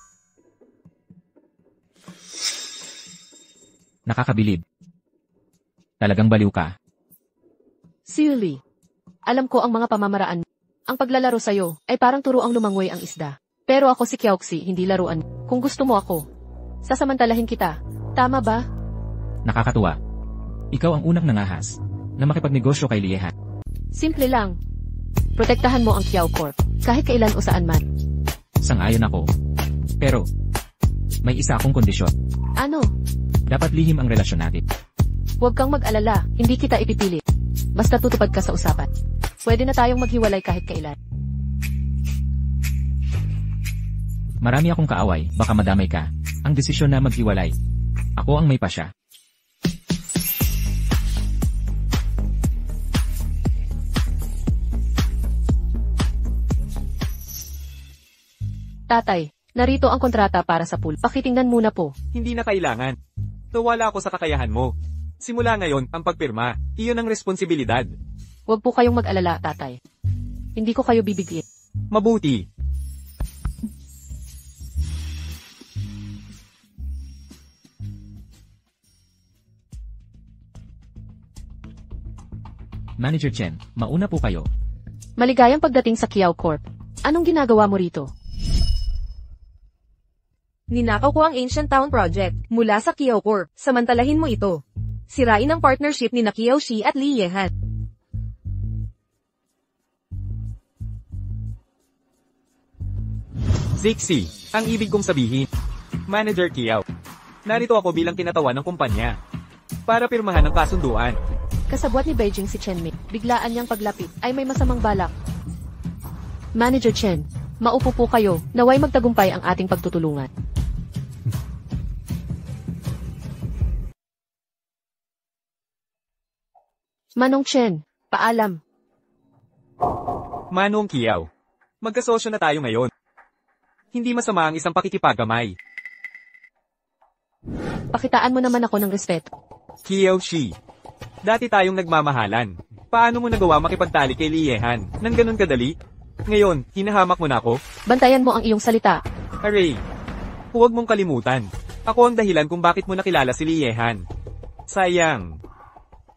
Nakakabilib. Talagang baliw ka. Seriously. Alam ko ang mga pamamaraan. Ang paglalaro sa'yo ay parang turuang lumangoy ang isda. Pero ako si Kyaoxi, hindi laruan. Kung gusto mo ako, sasamantalahin kita. Tama ba? Nakakatuwa. Ikaw ang unang nangahas na makipagnegosyo kay Liehan. Simple lang. Protektahan mo ang Kiao Corp, kahit kailan o saan man. Sang-ayon ako. Pero, may isa akong kondisyon. Ano? Dapat lihim ang relasyon natin. Huwag kang mag-alala, hindi kita ipipilit. Basta tutupad ka sa usapan. Pwede na tayong maghiwalay kahit kailan. Marami akong kaaway, baka madamay ka. Ang desisyon na maghiwalay. Ako ang may pasya. Tatay, narito ang kontrata para sa pool. Pakitingnan muna po. Hindi na kailangan. Nawala ako sa kakayahan mo. Simula ngayon, ang pagpirma, iyon ang responsibilidad. Huwag po kayong mag-alala, tatay. Hindi ko kayo bibigyan. Mabuti. Manager Chen, mauna po kayo. Maligayang pagdating sa Kiao Corp. Anong ginagawa mo rito? Ninakaw ko ang Ancient Town Project mula sa Kiao Corp. Samantalahin mo ito. Sirain ang partnership ni Kiaoxi at Liehan. Zixi, ang ibig kong sabihin. Manager Kiao. Narito ako bilang kinatawan ng kumpanya. Para pirmahan ang kasunduan. Kasabwat ni Beijing si Chen Mi. Biglaan niyang paglapit ay may masamang balak. Manager Chen, maupo po kayo, naway magtagumpay ang ating pagtutulungan. Manong Chen, paalam. Manong Kiao. Magkasosyo na tayo ngayon. Hindi masama ang isang pakikipagamay. Pakitaan mo naman ako ng respeto. Kiaoxi. Dati tayong nagmamahalan. Paano mo nagawa makipagtali kay Liehan nang ganun kadali? Ngayon, hinahamak mo na ako? Bantayan mo ang iyong salita. Aray, huwag mong kalimutan. Ako ang dahilan kung bakit mo nakilala si Liehan. Sayang.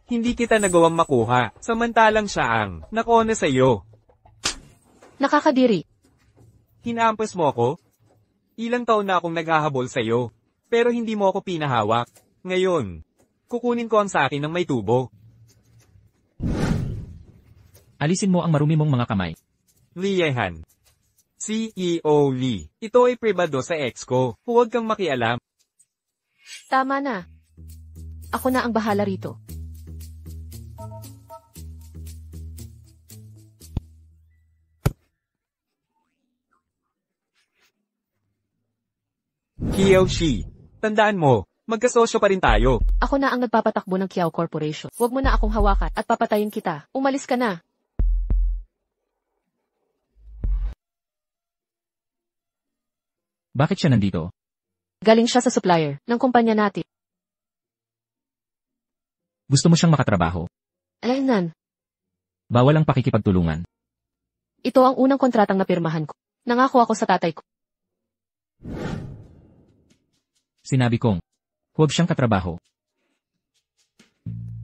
Hindi kita nagawang makuha, samantalang siya ang nakona sa iyo. Nakakadiri. Hinampas mo ako? Ilang taon na akong naghahabol sa iyo, pero hindi mo ako pinahawak. Ngayon, kukunin ko ang sa akin ng may tubo. Alisin mo ang marumi mong mga kamay. Liehan. CEO Lee. Ito ay pribado sa ex ko. Huwag kang makialam. Tama na. Ako na ang bahala rito. Kiaoxi. Tandaan mo, magkasosyo pa rin tayo. Ako na ang nagpapatakbo ng Kiao Corporation. Huwag mo na akong hawakan at papatayin kita. Umalis ka na. Bakit siya nandito? Galing siya sa supplier ng kumpanya natin. Gusto mo siyang makatrabaho? Alaynan, Bawal ang pakikipagtulungan. ito ang unang kontratang napirmahan ko. Nangako ako sa tatay ko. Sinabi kong, huwag siyang katrabaho.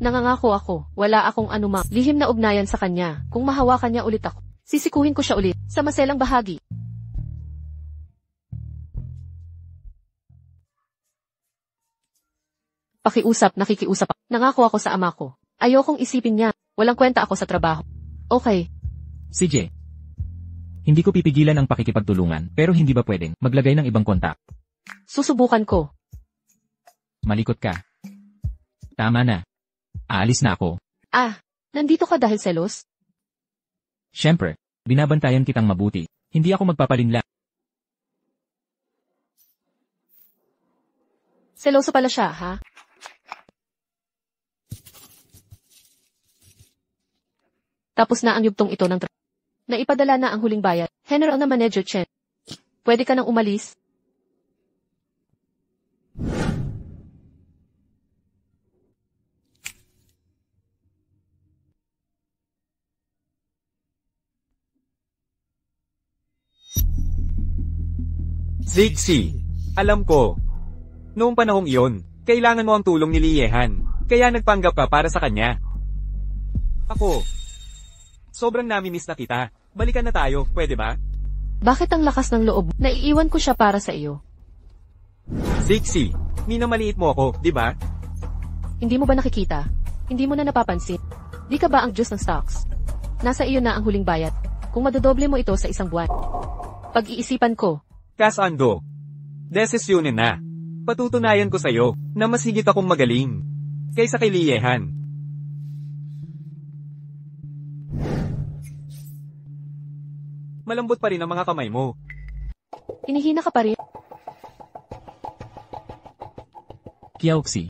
Nangangako ako, wala akong anumang lihim na ugnayan sa kanya. Kung mahawakan niya ulit ako, sisikuhin ko siya ulit sa maselang bahagi. Pakiusap, nakikiusap ako. Nangako ako sa ama ko. Ayokong isipin niya, walang kwenta ako sa trabaho. Okay, CJ. Hindi ko pipigilan ang pakikipagtulungan, pero hindi ba pwedeng maglagay ng ibang kontak? susubukan ko. Malikot ka. Tama na. Aalis na ako. Ah, nandito ka dahil selos? Siyempre, binabantayan kitang mabuti. Hindi ako magpapalinla. Seloso pala siya, ha? Tapos na ang yugtong ito ng Naipadala na ang huling bayad. General na Manager Chen. Pwede ka nang umalis? Zixi, alam ko. Noong panahong iyon, kailangan mo ang tulong ni Liehan, kaya nagpanggap ka para sa kanya. Ako, sobrang namimiss na kita. Balikan na tayo, pwede ba? Bakit ang lakas ng loob? Naiiwan ko siya para sa iyo. Zixi, minamaliit mo ako, di ba? Hindi mo ba nakikita? Hindi mo na napapansin? Di ka ba ang Diyos ng stocks? Nasa iyo na ang huling bayad. Kung madodoble mo ito sa isang buwan. Pag-iisipan ko. Kasando. Desisyonin na. Patutunayan ko sa'yo na mas higit akong magaling kaysa kay Liehan. Malambot pa rin ang mga kamay mo. Hinihina ka pa rin. Kiaoxi,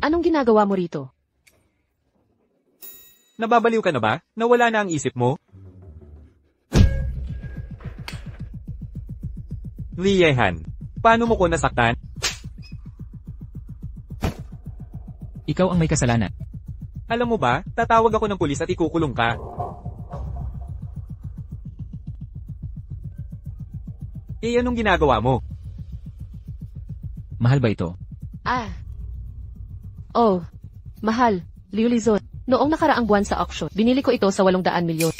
Anong ginagawa mo rito? Nababaliw ka na ba? Nawala na ang isip mo? Liehan, paano mo ko nasaktan? ikaw ang may kasalanan. Alam mo ba, tatawag ako ng pulis at ikukulong ka. Eh anong ginagawa mo? Mahal ba ito? Oh. Mahal. Liulizon. Noong nakaraang buwan sa auction, binili ko ito sa 800 milyon.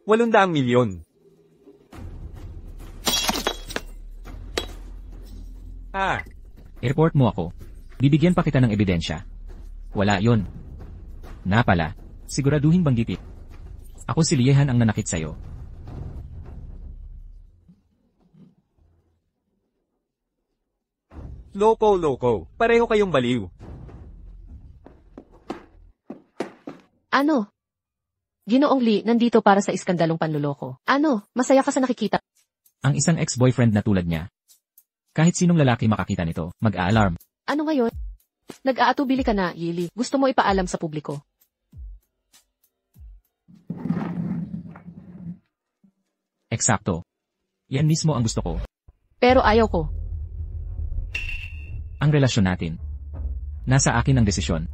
800 milyon. Report mo ako. Bibigyan pa kita ng ebidensya. Wala yon. Na pala, siguraduhin banggitin. Ako si Liehan ang nanakit sa'yo. Loko. Pareho kayong baliw. Ano? Ginoong Lee, nandito para sa iskandalong panluloko. Ano? Masaya ka sa nakikita. Ang isang ex-boyfriend na tulad niya. Kahit sinong lalaki makakita nito, mag-a-alarm. Ano ngayon? Nag-aatubili ka na, Yili. Gusto mo ipaalam sa publiko. Eksakto. Yan mismo ang gusto ko. Pero ayaw ko. Ang relasyon natin. Nasa akin ang desisyon.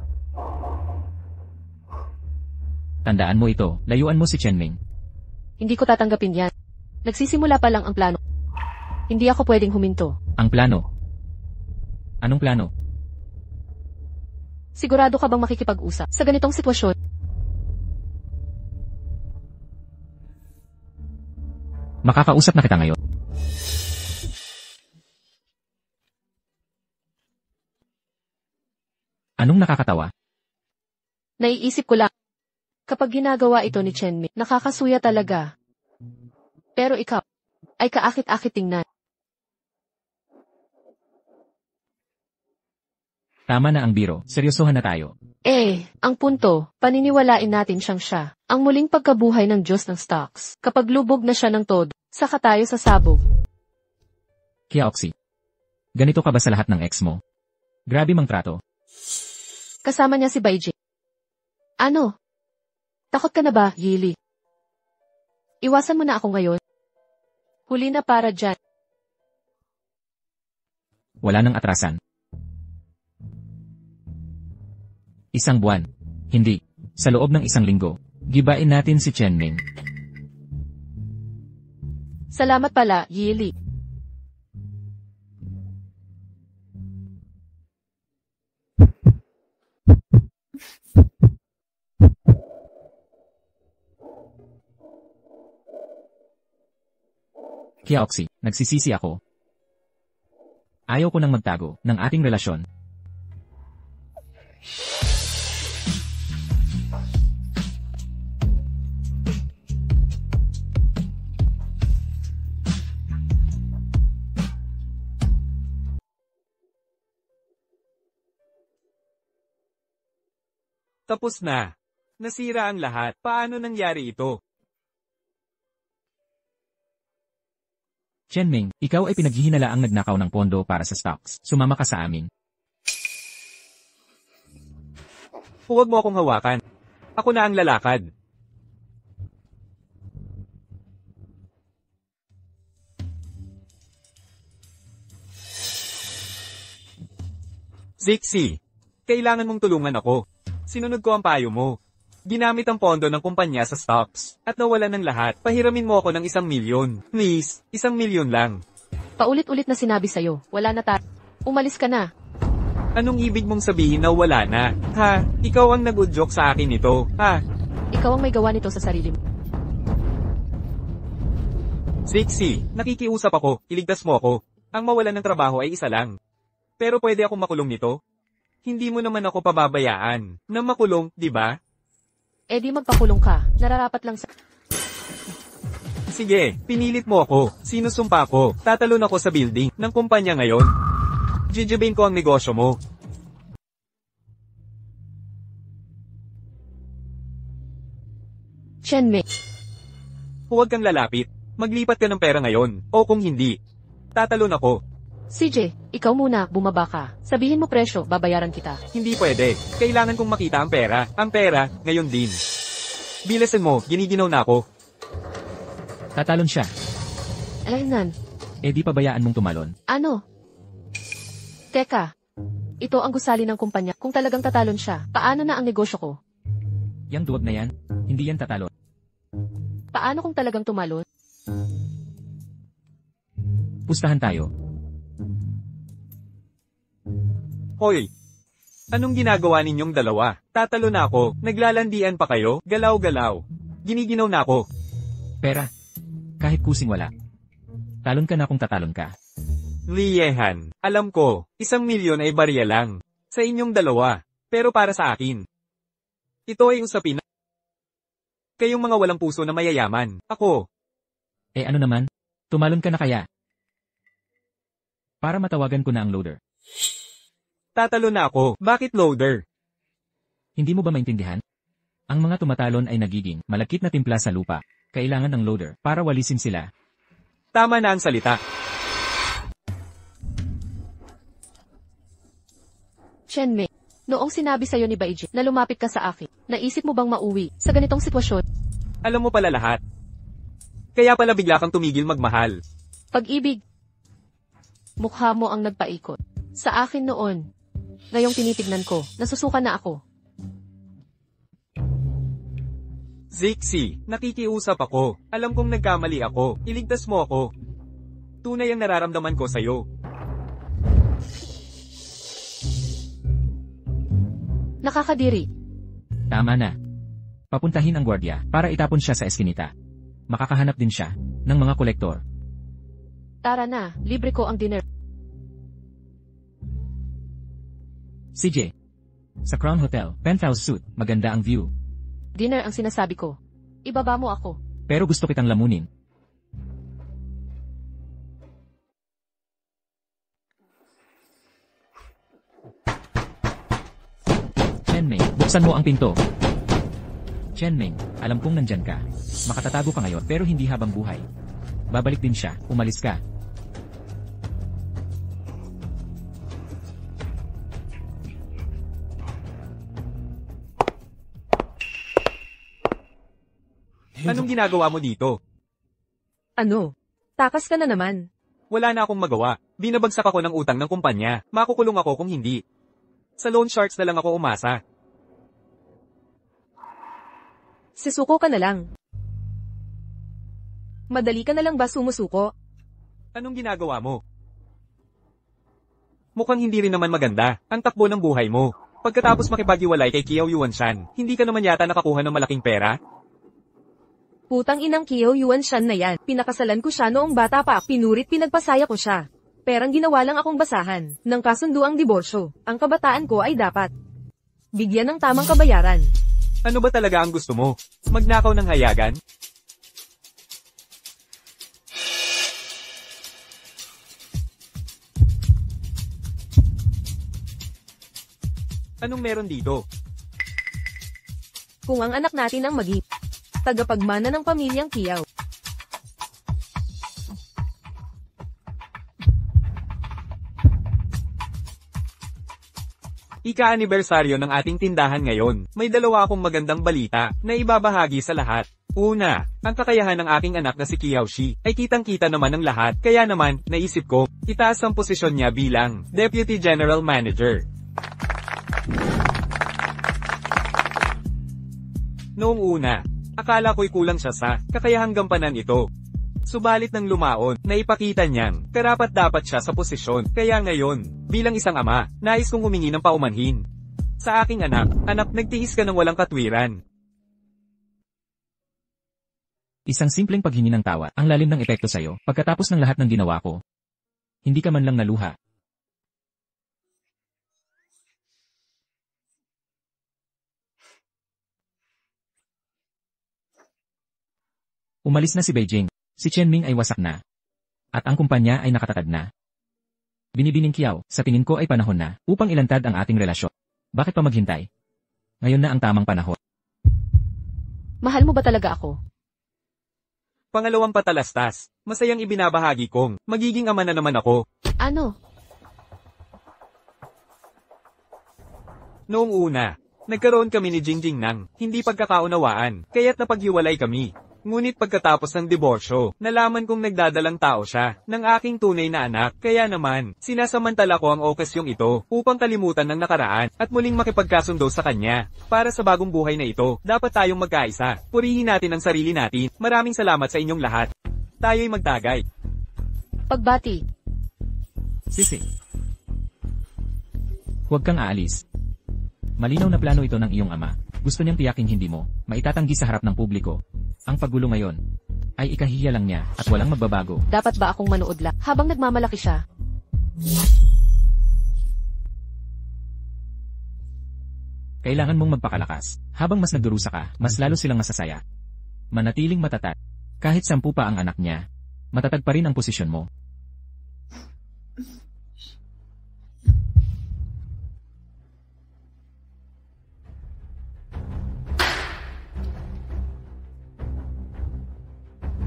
Tandaan mo ito, layuan mo si Chenming. Hindi ko tatanggapin yan. Nagsisimula pa lang ang plano. Hindi ako pwedeng huminto. Ang plano. Anong plano? Sigurado ka bang makikipag-usap sa ganitong sitwasyon? Makakausap na kita ngayon. Anong nakakatawa? Naiisip ko lang. Kapag ginagawa ito ni Chenming, nakakasuya talaga. Pero ikaw, ay kaakit-akit tingnan. Tama na ang biro, seryosohan na tayo. Ang punto, paniniwalain natin siyang siya. Ang muling pagkabuhay ng Diyos ng stocks. Kapag lubog na siya ng todo, saka tayo sasabog. Kiaoxi. Ganito ka ba sa lahat ng ex mo? Grabe mang trato. Kasama niya si Baiji. Ano? Takot ka na ba, Yili? Iwasan mo na ako ngayon. Huli na para dyan. Wala nang atrasan. Isang buwan. Hindi. Sa loob ng isang linggo. Gibain natin si Chenming. Salamat pala, Yili. Kiaoxi, nagsisisi ako. Ayaw ko nang magtago ng ating relasyon. Tapos na. Nasira ang lahat. Paano nangyari ito? Chenming, ikaw ay pinaghihinalaang nagnakaw ng pondo para sa stocks. Sumama ka sa amin. Huwag mo akong hawakan. Ako na ang lalakad. Zixi, kailangan mong tulungan ako. Sinunod ko ang payo mo. Ginamit ang pondo ng kumpanya sa stocks. At nawala ng lahat. Pahiramin mo ako ng 1 milyon. Please, 1 milyon lang. Paulit-ulit na sinabi sa'yo, wala na tayo. Umalis ka na. Anong ibig mong sabihin na wala na? Ha? Ikaw ang nag-udyok sa akin nito, ha? Ikaw ang may gawa nito sa sarili mo. Zixi, nakikiusap ako, iligtas mo ako. Ang mawalan ng trabaho ay isa lang. Pero pwede akong makulong nito? Hindi mo naman ako pababayaan na makulong, di ba? Eh di magpakulong ka. Nararapat lang sa... Sige, pinilit mo ako. Sinusumpa ko. Tatalon ako sa building ng kumpanya ngayon. Jijibain ko ang negosyo mo. Chenmei, Huwag kang lalapit. Maglipat ka ng pera ngayon. O kung hindi, tatalon ako. CJ, ikaw muna, bumaba ka. Sabihin mo presyo, babayaran kita. Hindi pwede. Kailangan kong makita ang pera. Ang pera, ngayon din. Bilisan mo, giniginaw na ako. Tatalon siya. Alaynan, Eh di pabayaan mong tumalon. ano? Teka, ito ang gusali ng kumpanya. Kung talagang tatalon siya, paano na ang negosyo ko? Yang duwag na yan, hindi yan tatalon. Paano kung talagang tumalon? Pustahan tayo. Hoy! Anong ginagawa ninyong dalawa? Tatalo na ako. Naglalandian pa kayo? Galaw-galaw. Giniginaw na ako. Pera. Kahit kusing wala. Talon ka na kung tatalon ka. Liyehan. Alam ko, 1,000,000 ay barya lang. Sa inyong dalawa. Pero para sa akin. Ito ay usapin na. Kayong mga walang puso na mayayaman. Ako. Eh ano naman? Tumalon ka na kaya? Para matawagan ko na ang loader. Tatalo na ako. Bakit loader? Hindi mo ba maintindihan? Ang mga tumatalon ay nagiging malakit na timpla sa lupa. Kailangan ng loader para walisin sila. Tama na ang salita. Chenmei, noong sinabi sa'yo ni Baiji na lumapit ka sa akin, naisip mo bang mauwi sa ganitong sitwasyon? Alam mo pala lahat. Kaya pala bigla kang tumigil magmahal. Pag-ibig. Mukha mo ang nagpaikot. Sa akin noon. Ngayong tinitignan ko, nasusuka na ako. Zixi, nakikiusap ako. Alam kong nagkamali ako. Iligtas mo ako. Tunay ang nararamdaman ko sa'yo. Nakakadiri. Tama na. Papuntahin ang gwardiya para itapon siya sa eskinita. Makakahanap din siya ng mga kolektor. Tara na, libre ko ang dinner. CJ. Sa Crown Hotel, penthouse suite, maganda ang view. Dinner ang sinasabi ko. Ibaba mo ako. Pero gusto kitang lamunin. Chenmei, buksan mo ang pinto. Chenmei, alam kong nandyan ka. Makatatago ka ngayon pero hindi habang buhay. Babalik din siya, umalis ka. Anong ginagawa mo dito? Ano? Takas ka na naman. Wala na akong magawa. Binabagsak ako ng utang ng kumpanya. Makukulong ako kung hindi. Sa loan sharks na lang ako umasa. Sisuko ka na lang. Madali ka na lang ba sumusuko? Anong ginagawa mo? Mukhang hindi rin naman maganda ang takbo ng buhay mo. Pagkatapos makipaghiwalay kay Kiao Yuanshan, hindi ka naman yata nakakuha ng malaking pera? Putang inang Kiao Yuanshan na yan. Pinakasalan ko siya noong bata pa. Pinurit pinagpasaya ko siya. Perang ginawa lang akong basahan. Nang kasundo ang diborsyo, ang kabataan ko ay dapat bigyan ng tamang kabayaran. Ano ba talaga ang gusto mo? Magnakaw ng hayagan? Anong meron dito? Kung ang anak natin ang tagapagmana ng pamilyang Kiao. Ika-anibersaryo ng ating tindahan ngayon. May dalawa akong magandang balita na ibabahagi sa lahat. Una, ang kakayahan ng aking anak na si Kiaoshi ay kitang-kita naman ng lahat. Kaya naman, naisip ko, itaas ang posisyon niya bilang Deputy General Manager. Noong una, akala ko'y kulang siya sa kakayahang gampanan ito. Subalit ng lumaon, naipakita niyang karapat-dapat siya sa posisyon. Kaya ngayon, Bilang isang ama, nais kong humingi ng paumanhin. Sa aking anak, nagtiis ka ng walang katwiran. Isang simpleng paghingi ng tawa, ang lalim ng epekto sa'yo, pagkatapos ng lahat ng ginawa ko. Hindi ka man lang naluha. Umalis na si Beijing. Si Chen Ming ay wasak na. At ang kumpanya ay nakatatag na. Binibining Kiao, sa tingin ko ay panahon na, upang ilantad ang ating relasyon. Bakit pa maghintay? Ngayon na ang tamang panahon. Mahal mo ba talaga ako? Pangalawang patalastas, masayang ibinabahagi kong, magiging ama na naman ako. Ano? Noong una, nagkaroon kami ni Jingjing ng hindi pagkakaunawaan, kaya't napaghiwalay kami. Ngunit pagkatapos ng diborsyo, nalaman kong nagdadalang tao siya, ng aking tunay na anak, kaya naman, sinasamantala ko ang okasyong ito, upang kalimutan ng nakaraan, at muling makipagkasundo sa kanya. Para sa bagong buhay na ito, dapat tayong magkaisa, purihin natin ang sarili natin. Maraming salamat sa inyong lahat. Tayo'y magtagay. Pagbati. Sisi. Huwag kang aalis. Malinaw na plano ito ng iyong ama. Gusto niyang tiyaking hindi mo, maitatanggi sa harap ng publiko. Ang paggulo ngayon, ay ikahihiya lang niya, at walang magbabago. Dapat ba akong manood lang habang nagmamalaki siya? Kailangan mong magpakalakas. Habang mas nagdurusa ka, mas lalo silang masasaya. Manatiling matatag. Kahit 10 pa ang anak niya, matatag pa rin ang posisyon mo.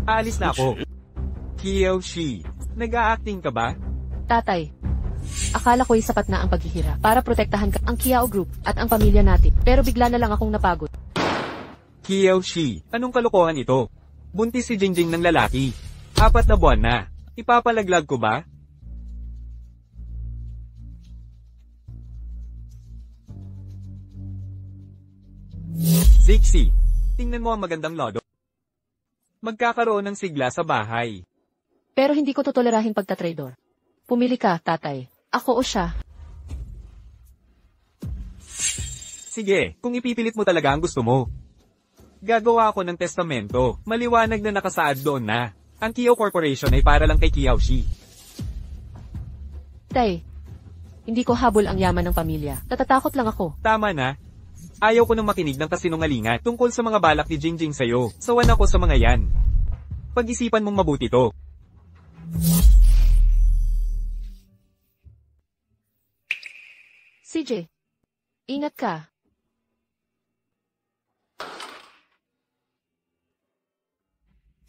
Aalis na ako. Kiyoshi, nag-a-acting ka ba? Tatay, akala ko'y sapat na ang paghihirap para protektahan ka ang Kiao Group at ang pamilya natin. Pero bigla na lang akong napagod. Kiyoshi, anong kalokohan ito? Buntis si Jingjing ng lalaki. 4 na buwan na. Ipapalaglag ko ba? Zixi, tingnan mo ang magandang lodo. Magkakaroon ng sigla sa bahay. Pero hindi ko totolerahin pagtatrador. Pumili ka, tatay. Ako o siya. Sige, kung ipipilit mo talaga ang gusto mo. Gagawa ako ng testamento, maliwanag na nakasaad doon na. Ang Kiao Corporation ay para lang kay Kiyoshi. Tay, hindi ko habol ang yaman ng pamilya. Natatakot lang ako. Tama na. Ayaw ko nang makinig ng kasinungalingan tungkol sa mga balak ni Jingjing sa'yo. Sawan ako sa mga yan. Pag-isipan mong mabuti to. CJ, ingat ka.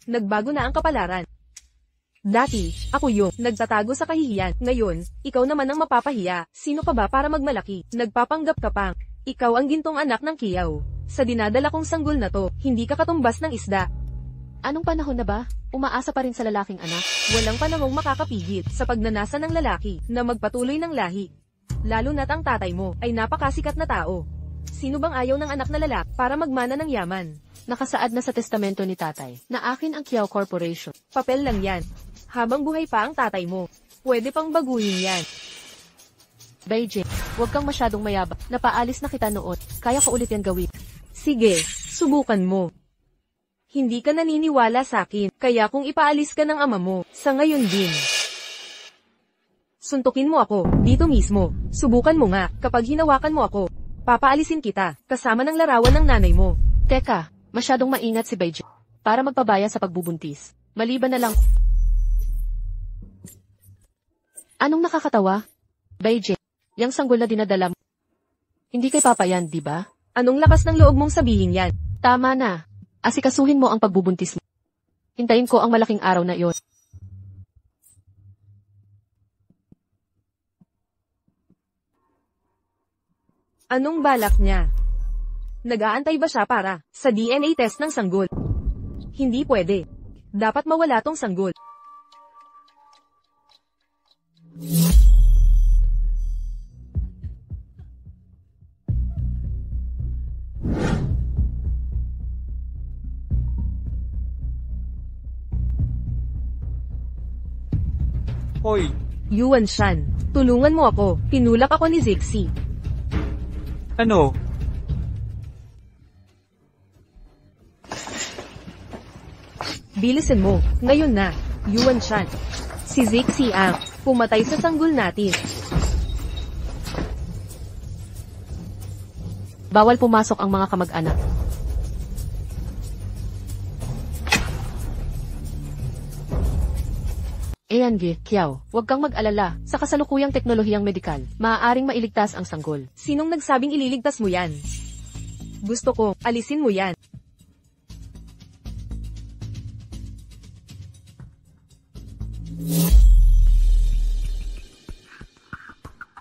Nagbago na ang kapalaran. Dati, ako yung nagtatago sa kahihiyan. Ngayon, ikaw naman ang mapapahiya. Sino ka ba para magmalaki? Nagpapanggap ka pang. Ikaw ang gintong anak ng Kiao. Sa dinadala kong sanggol na to, hindi ka katumbas ng isda. Anong panahon na ba? Umaasa pa rin sa lalaking anak? Walang panahong makakapigil sa pagnanasa ng lalaki na magpatuloy ng lahi. Lalo na't ang tatay mo ay napakasikat na tao. Sino bang ayaw ng anak na lalaki para magmana ng yaman? Nakasaad na sa testamento ni tatay na akin ang Kiao Corporation. Papel lang yan. Habang buhay pa ang tatay mo, pwede pang baguhin yan. Beijing, huwag kang masyadong mayabang. Napaalis na kita noon. Kaya ko ulit yan gawin. Sige, subukan mo. Hindi ka naniniwala sa akin, kaya kung ipaalis ka ng ama mo, sa ngayon din. Suntukin mo ako, dito mismo. Subukan mo nga, kapag hinawakan mo ako, papaalisin kita, kasama ng larawan ng nanay mo. Teka, masyadong maingat si Beijing. Para magpabaya sa pagbubuntis. Maliban na lang. Anong nakakatawa? Beijing, yang sanggol na dinadala mo. Hindi kay Papa yan, di ba? Anong lakas ng loob mong sabihin yan? Tama na. Asikasuhin mo ang pagbubuntis mo. Hintayin ko ang malaking araw na iyon. Anong balak niya? Nag-aantay ba siya para sa DNA test ng sanggol? Hindi pwede. Dapat mawala tong sanggol. Hoy, Yuan Shan, tulungan mo ako. Pinulak ako ni Zixi. Ano? Bilisan mo, ngayon na. Yuan Shan. Si Zixi ang pumatay sa sanggol natin. Bawal pumasok ang mga kamag-anak. Ayan, Kiao, huwag kang mag-alala. Sa kasalukuyang teknolohiyang medikal, maaaring mailigtas ang sanggol. Sinong nagsabing ililigtas mo yan? Gusto ko, alisin mo yan.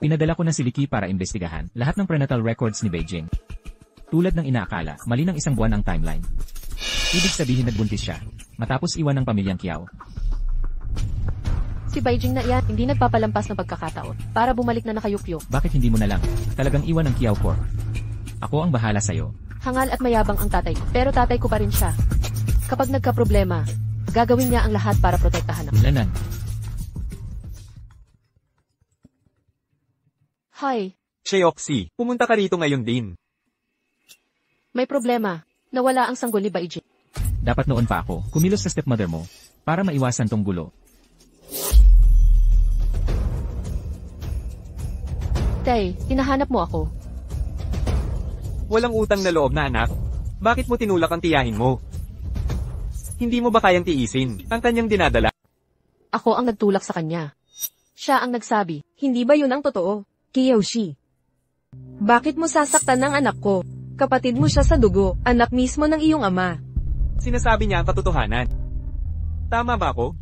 Pinadala ko na si Liqi para imbestigahan lahat ng prenatal records ni Beijing. Tulad ng inaakala, mali ng isang buwan ang timeline. Ibig sabihin nagbuntis siya, matapos iwan ng pamilyang Kiao. Si Beijing na yan, hindi nagpapalampas ng pagkakataon para bumalik na nakayukyok. Bakit hindi mo na lang talagang iwan ang Kiao Corp? Ako ang bahala sa'yo. Hangal at mayabang ang tatay ko, pero tatay ko pa rin siya. Kapag nagka-problema, gagawin niya ang lahat para protektahan ako. Lanan, Hi, Sheoxi, pumunta ka rito ngayon din. may problema. Nawala ang sanggol ni Beijing. dapat noon pa ako kumilos sa stepmother mo para maiwasan tong gulo. Tay, hinahanap mo ako. Walang utang na loob na anak. Bakit mo tinulak ang tiyahin mo? Hindi mo ba kayang tiisin ang kanyang dinadala? Ako ang nagtulak sa kanya. Siya ang nagsabi. Hindi ba yun ang totoo? Kiyoshi. Bakit mo sasaktan ng anak ko? Kapatid mo siya sa dugo, anak mismo ng iyong ama. Sinasabi niya ang katotohanan. Tama ba ako?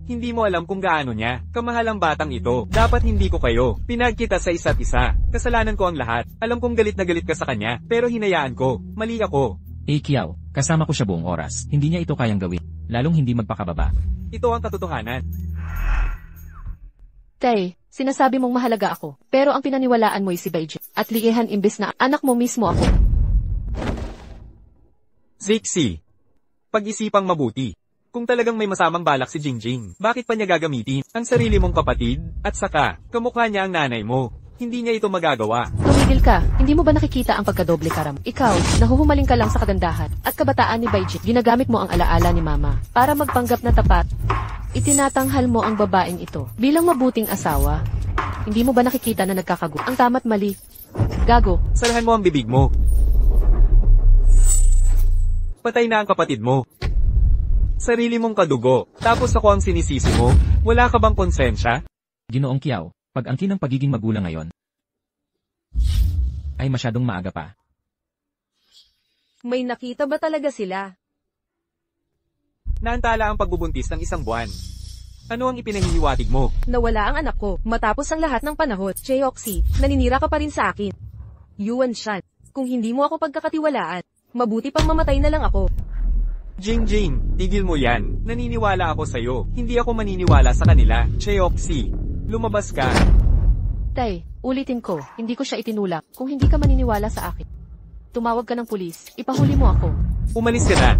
Hindi mo alam kung gaano niya kamahal ang batang ito. Dapat hindi ko kayo pinagkita sa isa't isa. Kasalanan ko ang lahat. Alam kong galit na galit ka sa kanya, pero hinayaan ko. Mali ako. Kiao, kasama ko siya buong oras. Hindi niya ito kayang gawin, lalong hindi magpakababa. Ito ang katotohanan. Tay, sinasabi mong mahalaga ako, pero ang pinaniwalaan mo ay si Beijing. At liihan imbes na anak mo mismo ako. Zixi, pag-isipang mabuti. Kung talagang may masamang balak si Jingjing, bakit pa niya gagamitin ang sarili mong kapatid? At saka, kamukha niya ang nanay mo. Hindi niya ito magagawa. Tumigil ka, hindi mo ba nakikita ang pagkadoble karam? Ikaw, nahuhumaling ka lang sa kagandahan at kabataan ni Beijing. Ginagamit mo ang alaala ni Mama para magpanggap na tapat. Itinatanghal mo ang babaeng ito bilang mabuting asawa. Hindi mo ba nakikita na nagkakagulo? Ang tama't mali. Gago. Sarahan mo ang bibig mo. Patay na ang kapatid mo. Sarili mong kadugo, tapos ako ang sinisisi mo. Wala ka bang konsensya? Ginoong Kiao, pag-angkin ng pagiging magulang ngayon ay masyadong maaga pa. May nakita ba talaga sila? Naantala ang pagbubuntis ng isang buwan. Ano ang ipinahiniwatig mo? Nawala ang anak ko, matapos ang lahat ng panahon. Cheoxi, naninira ka pa rin sa akin. Yuan Shan, kung hindi mo ako pagkakatiwalaan, mabuti pang mamatay na lang ako. Jingjing, tigil mo yan. Naniniwala ako sa'yo. Hindi ako maniniwala sa kanila. Cheoxi, lumabas ka. Tay, ulitin ko, hindi ko siya itinulak. Kung hindi ka maniniwala sa akin, tumawag ka ng pulis, ipahuli mo ako. Umalis ka na.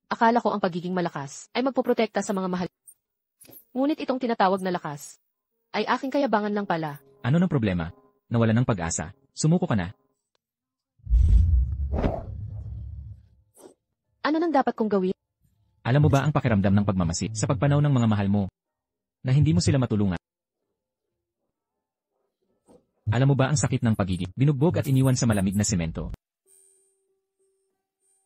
Akala ko ang pagiging malakas ay magpoprotekta sa mga mahal. Ngunit itong tinatawag na lakas ay aking kayabangan lang pala. Ano ng problema? Nawala ng pag-asa. Sumuko ka na. Ano nang dapat kong gawin? Alam mo ba ang pakiramdam ng pagmamasid sa pagpanaw ng mga mahal mo? Na hindi mo sila matulungan. Alam mo ba ang sakit ng pagiging binugbog at iniwan sa malamig na semento?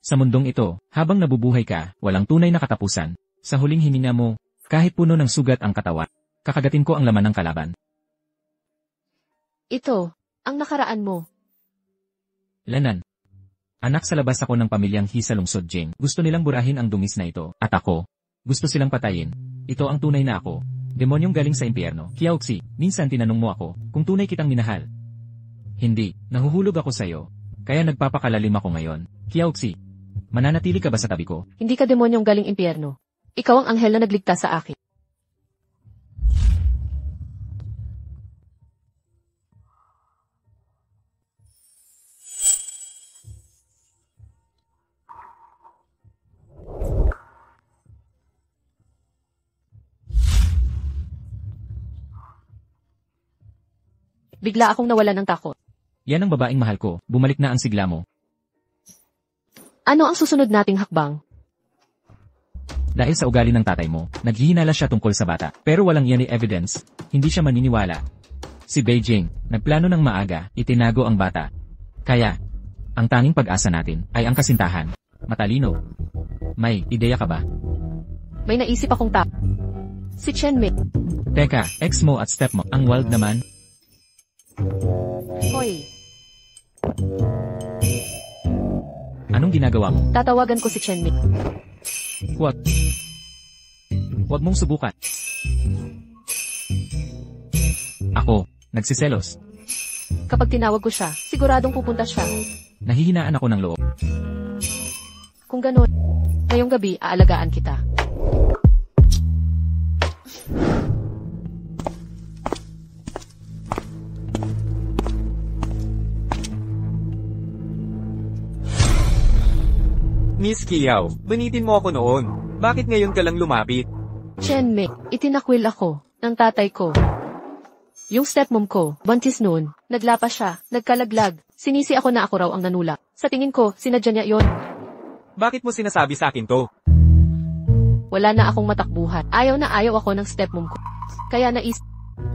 Sa mundong ito, habang nabubuhay ka, walang tunay na katapusan. Sa huling hininga mo, kahit puno ng sugat ang katawan, kakagatin ko ang laman ng kalaban. Ito, ang nakaraan mo. Lanan. Anak sa labas ako ng pamilyang He sa lungsod Jing. Gusto nilang burahin ang dungis na ito. At ako, gusto silang patayin. Ito ang tunay na ako. Demonyong galing sa impyerno. Kiaoxi, minsan tinanong mo ako kung tunay kitang minahal. Hindi, nahuhulog ako sa'yo. Kaya nagpapakalalim ako ngayon. Kiaoxi, mananatili ka ba sa tabi ko? Hindi ka demonyong galing impyerno. Ikaw ang anghel na nagligtas sa akin. Bigla akong nawalan ng takot. Yan ang babaeng mahal ko, bumalik na ang sigla mo. Ano ang susunod nating hakbang? Dahil sa ugali ng tatay mo, naghihinala siya tungkol sa bata. Pero walang yan evidence, hindi siya maniniwala. Si Beijing, nagplano ng maaga, itinago ang bata. Kaya, ang tanging pag-asa natin ay ang kasintahan. Matalino. May ideya ka ba? May naisip akong Si Chen Mi. Teka, ex mo at step mo, ang wild naman. Hoy, Anong ginagawa mo? tatawagan ko si Chen Mi. Huwag. Huwag mong subukan. Ako, nagsiselos. Kapag tinawag ko siya, siguradong pupunta siya. Nahihinaan ako ng loob. Kung ganun, ngayong gabi aalagaan kita. Miss Kiao, banitin mo ako noon. Bakit ngayon ka lang lumapit? Chen Mi, itinakwil ako ng tatay ko. Yung stepmom ko, buntis noon, naglapa siya, nagkalaglag. Sinisi ako na ako raw ang nanula. Sa tingin ko, sinadya niya yon. Bakit mo sinasabi sa akin to? Wala na akong matakbuhan. Ayaw na ayaw ako ng stepmom ko. Kaya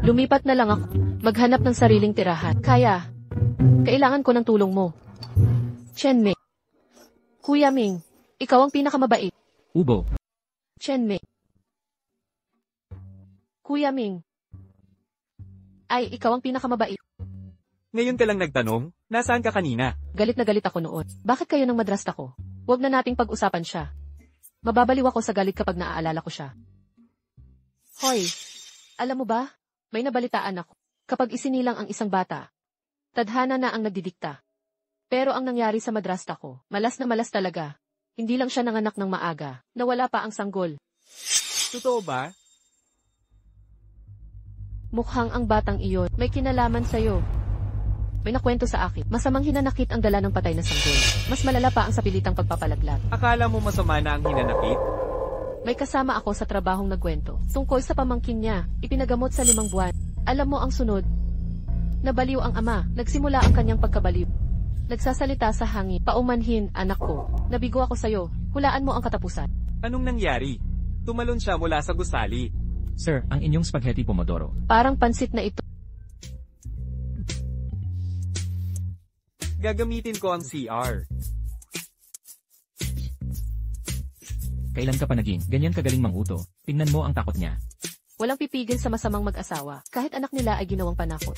lumipat na lang ako. Maghanap ng sariling tirahan. Kailangan ko ng tulong mo. Chen Mi. Kuya Ming, ikaw ang pinakamabait. Ubo. Chen Mi. Kuya Ming. Ay, ikaw ang pinakamabait. Ngayon ka lang nagtanong? Nasaan ka kanina? Galit na galit ako noon. Bakit kayo nang madrasta ko? Huwag na nating pag-usapan siya. Mababaliw ako sa galit kapag naaalala ko siya. Hoy, alam mo ba? May nabalitaan ako. Kapag isinilang ang isang bata, tadhana na ang nagdidikta. Pero ang nangyari sa madrasta ko, malas na malas talaga. Hindi lang siya nanganak ng maaga, nawala pa ang sanggol. Totoo ba? Mukhang ang batang iyon, may kinalaman sa'yo. May nakwento sa akin, masamang hinanakit ang dala ng patay na sanggol. Mas malala pa ang sapilitang pagpapalaglag. Akala mo masama na ang hinanakit? May kasama ako sa trabahong nagkwento. Tungkol sa pamangkin niya, ipinagamot sa 5 buwan. Alam mo ang sunod? Nabaliw ang ama, nagsimula ang kanyang pagkabaliw. Nagsasalita sa hangin, paumanhin, anak ko. Nabigo ako sa'yo, hulaan mo ang katapusan. Anong nangyari? Tumalon siya mula sa gusali. Sir, ang inyong spaghetti pomodoro. Parang pansit na ito. Gagamitin ko ang CR. Kailan ka pa naging ganyan kagaling manguto? Tingnan mo ang takot niya. Walang pipigil sa masamang mag-asawa, kahit anak nila ay ginawang panakot.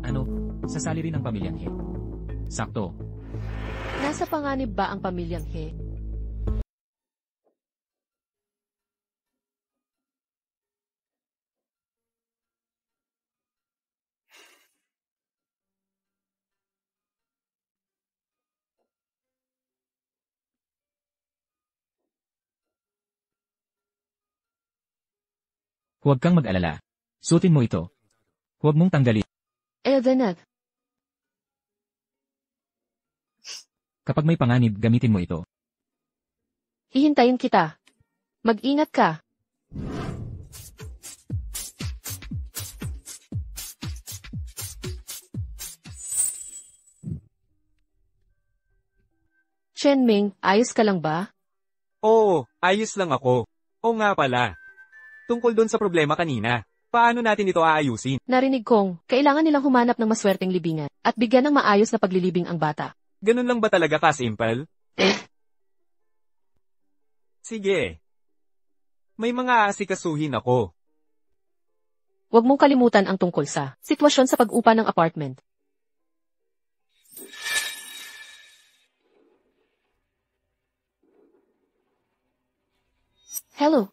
Ano? Sasali rin ang pamilyang He. Sakto. Nasa panganib ba ang pamilyang He? Huwag kang mag-alala. Suotin mo ito. Huwag mong tanggalin. Eldenag, Kapag may panganib, gamitin mo ito. hihintayin kita. Mag-ingat ka. Chen Ming, ayos ka lang ba? Oo, ayos lang ako. Oo nga pala. Tungkol doon sa problema kanina. Paano natin ito aayusin? Narinig kong, kailangan nilang humanap ng maswerteng libingan at bigyan ng maayos na paglilibing ang bata. Ganun lang ba talaga ka-simple? Sige. May mga aasikasuhin ako. Huwag mong kalimutan ang tungkol sa sitwasyon sa pag-upa ng apartment. Hello.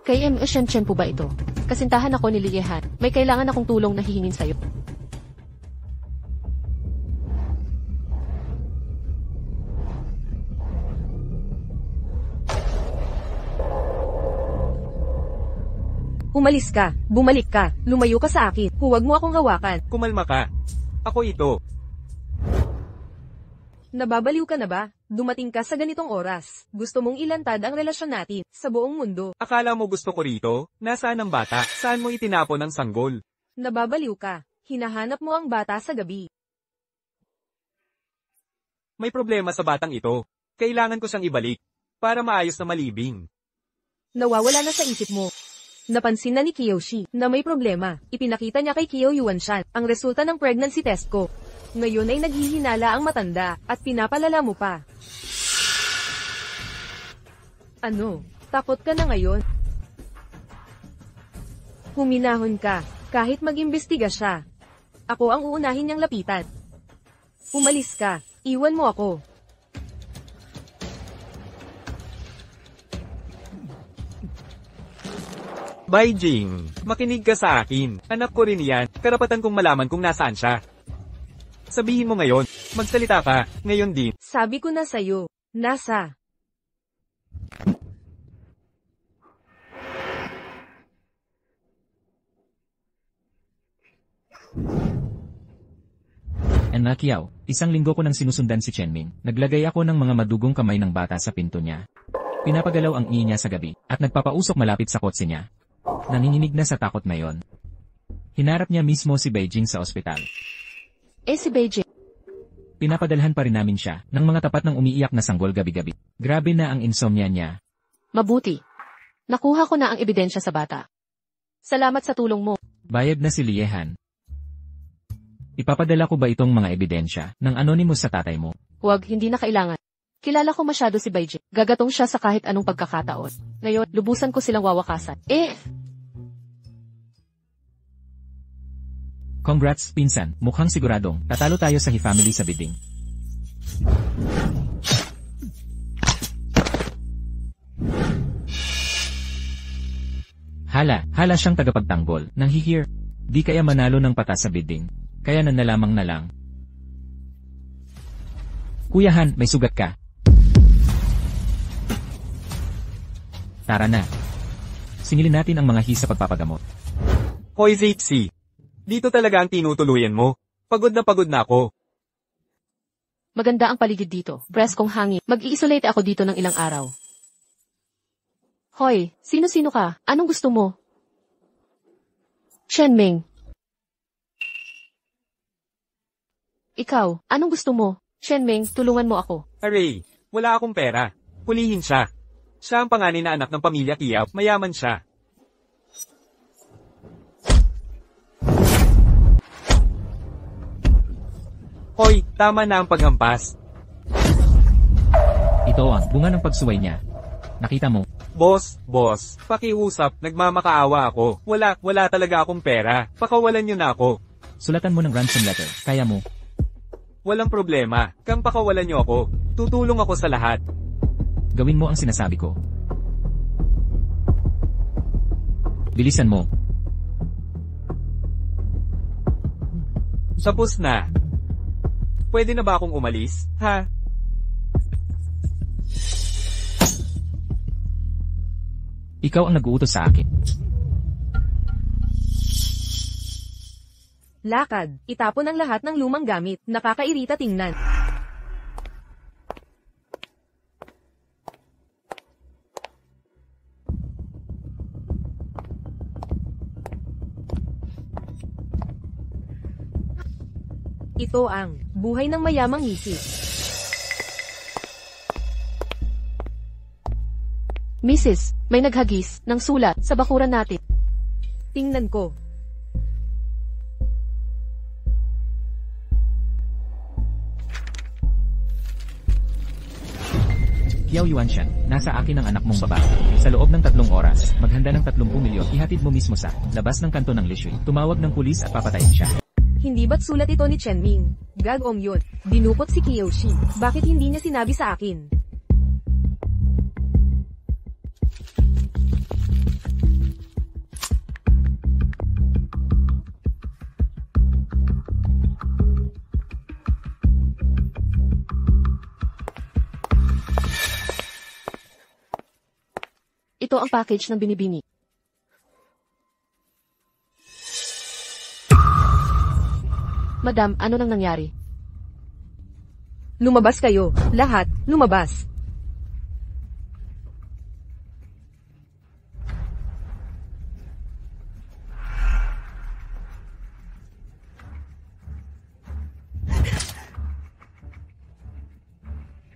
Kay M. Chen po ba ito? Kasintahan ako ni Liyehan. May kailangan akong tulong na hihingin sa'yo. Umalis ka, bumalik ka, lumayo ka sa akin, huwag mo akong hawakan. Kumalma ka. Ako ito. Nababaliw ka na ba? Dumating ka sa ganitong oras. Gusto mong ilantad ang relasyon natin sa buong mundo. Akala mo gusto ko rito? Nasaan ang bata? Saan mo itinapon ang sanggol? Nababaliw ka. Hinahanap mo ang bata sa gabi. May problema sa batang ito. Kailangan ko siyang ibalik. Para maayos na malibing. Nawawala na sa isip mo. Napansin na ni Kiyoshi na may problema. Ipinakita niya kay Kiyo Yuanshan ang resulta ng pregnancy test ko. Ngayon ay naghihinala ang matanda at pinapalala mo pa. Ano? Takot ka na ngayon? Huminahon ka, kahit mag-imbestiga siya. Ako ang uunahin niyang lapitan. Umalis ka, iwan mo ako. Baijing, makinig ka sa akin. Anak ko rin yan. Karapatan kong malaman kung nasaan siya. Sabihin mo ngayon. Magsalita ka. Ngayon din. Sabi ko na sa'yo. Nasa. Anak Yao, isang linggo ko nang sinusundan si Chenming. Naglagay ako ng mga madugong kamay ng bata sa pinto niya. Pinapagalaw ang ihi niya sa gabi, at nagpapausok malapit sa kotse niya. Nanginginig na sa takot ngayon. Hinarap niya mismo si Beijing sa ospital. Si Beijing. Pinapadalhan pa rin namin siya ng mga tapat ng umiiyak na sanggol gabi-gabi. Grabe na ang insomnia niya. Mabuti. Nakuha ko na ang ebidensya sa bata. Salamat sa tulong mo. Bayad na si Liehan. Ipapadala ko ba itong mga ebidensya ng anonymous sa tatay mo? Huwag, hindi na kailangan. Kilala ko masyado si Beijing. Gagatong siya sa kahit anong pagkakataon. Ngayon, lubusan ko silang wawakasan. Congrats, pinsan. Mukhang siguradong tatalo tayo sa He-family sa bidding. Hala siyang tagapagtanggol. Nang hihir. Di kaya manalo ng patas sa bidding. Kaya nanalamang na lang. Kuyahan, may sugat ka. Tara na. Singilin natin ang mga sa pagpapagamot. Hoy Zitsi. Dito talaga ang tinutuluyan mo. Pagod na ako. Maganda ang paligid dito. Breast kong hangin. Mag-i-isolate ako dito ng ilang araw. Hoy, sino-sino ka? Anong gusto mo? Shenming. Ikaw, anong gusto mo? Shenming, tulungan mo ako. Aray, wala akong pera. Hulihin siya. Siya ang panganay na anak ng pamilya Kiao. Mayaman siya. Hoy, tama na ang paghampas. Ito ang bunga ng pagsuway niya. Nakita mo? Boss, pakiusap, nagmamakaawa ako. Wala talaga akong pera. Pakawalan niyo na ako. Sulatan mo ng ransom letter. Kaya mo. Walang problema. Kang pakawalan niyo ako. Tutulong ako sa lahat. Gawin mo ang sinasabi ko. Bilisan mo. Tapos na. Pwede na ba akong umalis, ha? Ikaw ang nag-uutos sa akin. Lakad, itapon ang lahat ng lumang gamit, nakakairita tingnan. Ito ang buhay ng mayamang misis. Mrs., may naghagis ng sulat sa bakuran natin. Tingnan ko. Kiao Yuanshan, nasa akin ang anak mong babae. Sa loob ng 3 oras, maghanda ng 30 milyon, ihatid mo mismo sa labas ng kanto ng Lishui. Tumawag ng pulis at papatayin siya. Hindi ba't sulat ito ni Chenming? Gagong yun. Dinukot si Kiyoshi. Bakit hindi niya sinabi sa akin? Ito ang package ng binibini. Madam, ano nang nangyari? Lumabas kayo. Lahat, lumabas.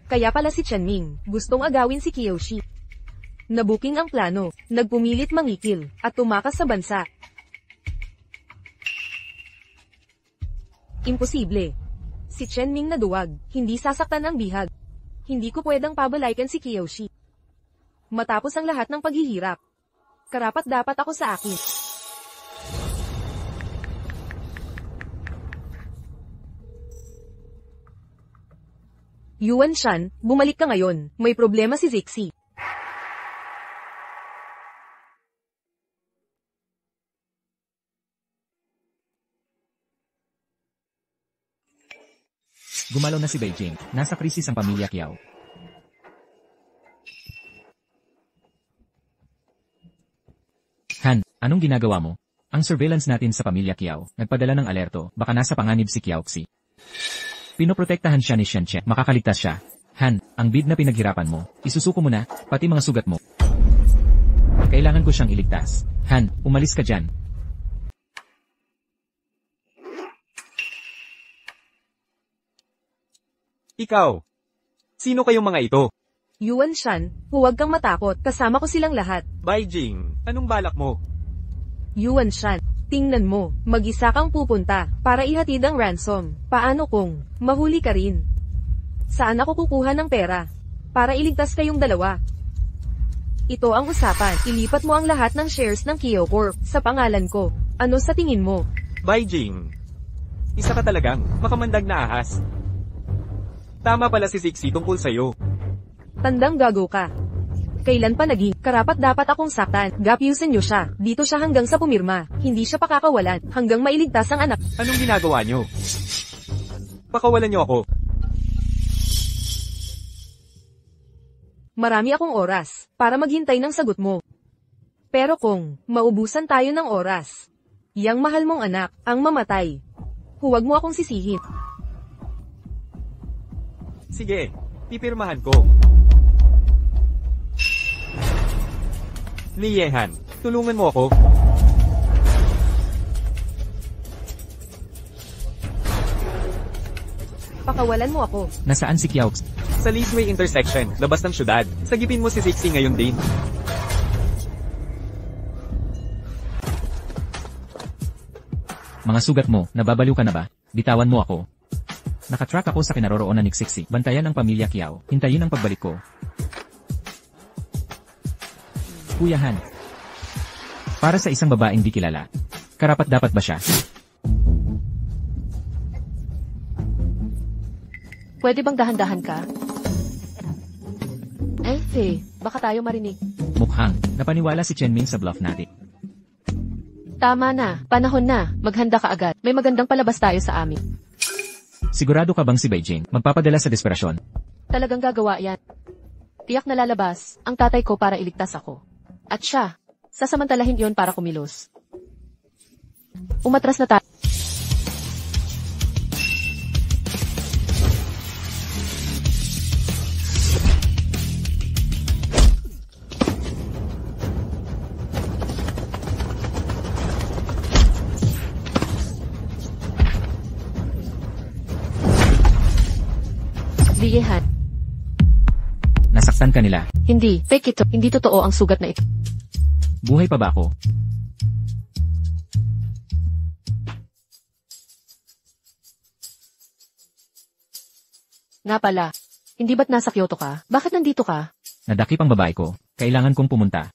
Kaya pala si Chanming, gustong agawin si Kiyoshi. Nabuking ang plano, nagpumilit mangikil, at tumakas sa bansa. Imposible. Si Chanming naduwag, hindi sasaktan ang bihag. Hindi ko pwedeng pabalaykan si Kiyoshi. Matapos ang lahat ng paghihirap. Karapat dapat ako sa akin. Yuan Shan, bumalik ka ngayon. May problema si Zixi. Gumalaw na si Beijing. Nasa krisis ang pamilya Kiao. Han, anong ginagawa mo? Ang surveillance natin sa pamilya Kiao, nagpadala ng alerto, baka nasa panganib si Kiaoxi. Pinoprotektahan siya ni Shen-che, makakaligtas siya. Han, ang bid na pinaghirapan mo, isusuko mo na, pati mga sugat mo. Kailangan ko siyang iligtas. Han, umalis ka dyan. Ikaw. Sino kayong mga ito? Yuan Shan, huwag kang matakot, kasama ko silang lahat. Beijing, anong balak mo? Yuan Shan, tingnan mo, mag-isa kang pupunta, para ihatid ang ransom. Paano kung, mahuli ka rin? Saan ako kukuha ng pera? Para iligtas kayong dalawa. Ito ang usapan, ilipat mo ang lahat ng shares ng Kio Corp, sa pangalan ko. Ano sa tingin mo? Beijing. Isa ka talagang, makamandag na ahas. Tama pala si Zixi tungkol sa'yo. Tandang gago ka. Kailan pa naging, karapat dapat akong saktan, gapiusin niyo siya, dito siya hanggang sa pumirma, hindi siya pakakawalan, hanggang mailigtas ang anak. Anong ginagawa nyo? Pakawalan nyo ako. Marami akong oras, para maghintay ng sagot mo. Pero kung, maubusan tayo ng oras, yang mahal mong anak, ang mamatay. Huwag mo akong sisihin. Sige, pipirmahan ko. Li Yehan, tulungan mo ako. Pakawalan mo ako. Nasaan si Kiao? Sa Leadway intersection, labas ng syudad. Sagipin mo si Zixi ngayon din. Mga sugat mo, nababaliw ka na ba? Bitawan mo ako. Nakatrack ako sa kinaroroonan ni Zixi. Bantayan ang pamilya Kiao. Hintayin ang pagbalik ko. Kuya Han. Para sa isang babaeng di kilala, karapat dapat ba siya? Pwede bang dahan-dahan ka? Baka tayo marinig. Mukhang, napaniwala si Chenming sa bluff natin. Tama na, panahon na, maghanda ka agad. May magandang palabas tayo sa amin. Sigurado ka bang si Beijing magpapadala sa desperasyon? Talagang gagawa yan. Tiyak na lalabas, ang tatay ko para iligtas ako. At siya, sasamantalahin yon para kumilos. Umatras na tayo. Liyehan. Nasaktan ka nila. Hindi, fake ito. Hindi totoo ang sugat na ito. Buhay pa ba ako? Nga pala. Hindi ba't nasa Kyoto ka? Bakit nandito ka? Nadakip ang babae ko. Kailangan kong pumunta.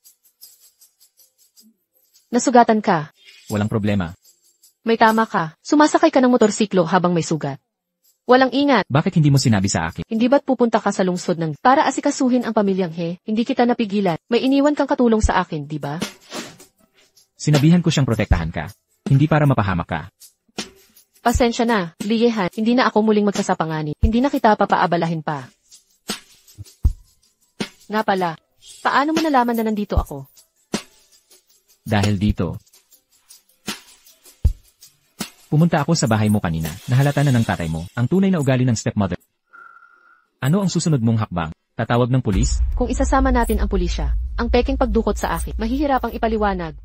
Nasugatan ka. Walang problema. May tama ka. Sumasakay ka ng motorsiklo habang may sugat. Walang ingat. Bakit hindi mo sinabi sa akin? Hindi ba't pupunta ka sa lungsod ng para asikasuhin ang pamilyang He? Hindi kita napigilan. May iniwan kang katulong sa akin, di ba? Sinabihan ko siyang protektahan ka. Hindi para mapahamak ka. Pasensya na, Liyehan. Hindi na ako muling magsasapanganib. Hindi na kita papaabalahin pa. Nga pala, paano mo nalaman na nandito ako? Dahil dito. Pumunta ako sa bahay mo kanina, nahalata na ng tatay mo, ang tunay na ugali ng stepmother. Ano ang susunod mong hakbang? Tatawag ng pulis? Kung isasama natin ang pulisya, ang peking pagdukot sa akin, mahihirapang ipaliwanag.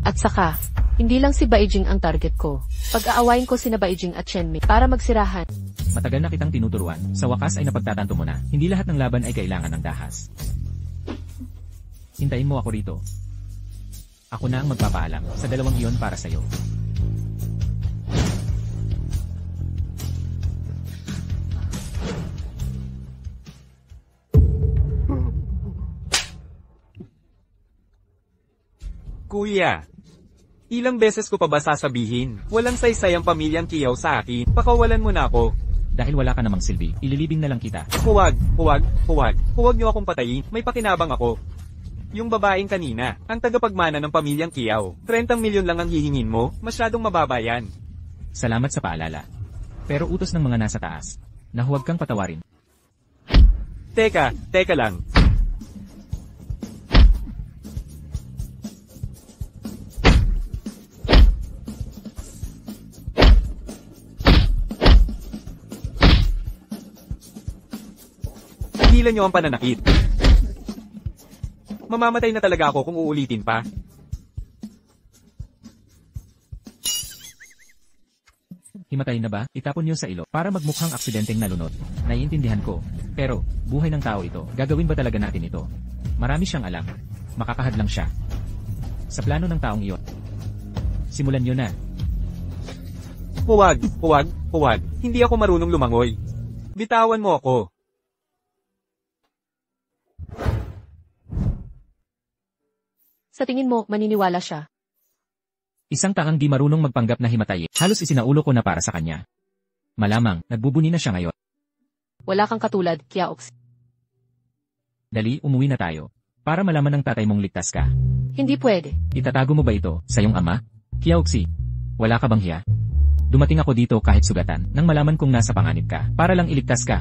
At saka, hindi lang si Baijing ang target ko. Pag-aawayin ko sina Baijing at Shenming para magsirahan. Matagal na kitang tinuturuan, sa wakas ay napagtatanto mo na, hindi lahat ng laban ay kailangan ng dahas. Hintayin mo ako rito. Ako na ang magpapaalam, sa dalawang iyon para sa'yo. Kuya, ilang beses ko pa ba sasabihin? Walang saysay ang pamilyang Kiyaw sa akin. Pakawalan mo na ako. Dahil wala ka namang silbi, ililibing na lang kita. Huwag, huwag, huwag. Huwag niyo akong patayin. May pakinabang ako. Yung babaeng kanina, ang tagapagmana ng pamilyang Kiyaw. 30 milyon lang ang hihingin mo, masyadong mababa yan. Salamat sa paalala. Pero utos ng mga nasa taas, na huwag kang patawarin. Teka lang. Tigilan niyo ang pananakit. Mamamatay na talaga ako kung uulitin pa. Himatay na ba? Itapon niyo sa ilo para magmukhang aksidenteng nalunod. Naiintindihan ko. Pero, buhay ng tao ito. Gagawin ba talaga natin ito? Marami siyang alam. Makakahadlang siya. Sa plano ng taong iyon. Simulan niyo na. Huwag. Hindi ako marunong lumangoy. Bitawan mo ako. Sa tingin mo, maniniwala siya. Isang tangang di marunong magpanggap na himatay. Halos isinaulo ko na para sa kanya. Malamang, nagbubuni na siya ngayon. Wala kang katulad, Kiaox. Dali, umuwi na tayo. Para malaman ng tatay mong ligtas ka. Hindi pwede. Itatago mo ba ito sa iyong ama? Kiaoxi, wala ka bang hiya? Dumating ako dito kahit sugatan nang malaman kong nasa panganib ka para lang iligtas ka.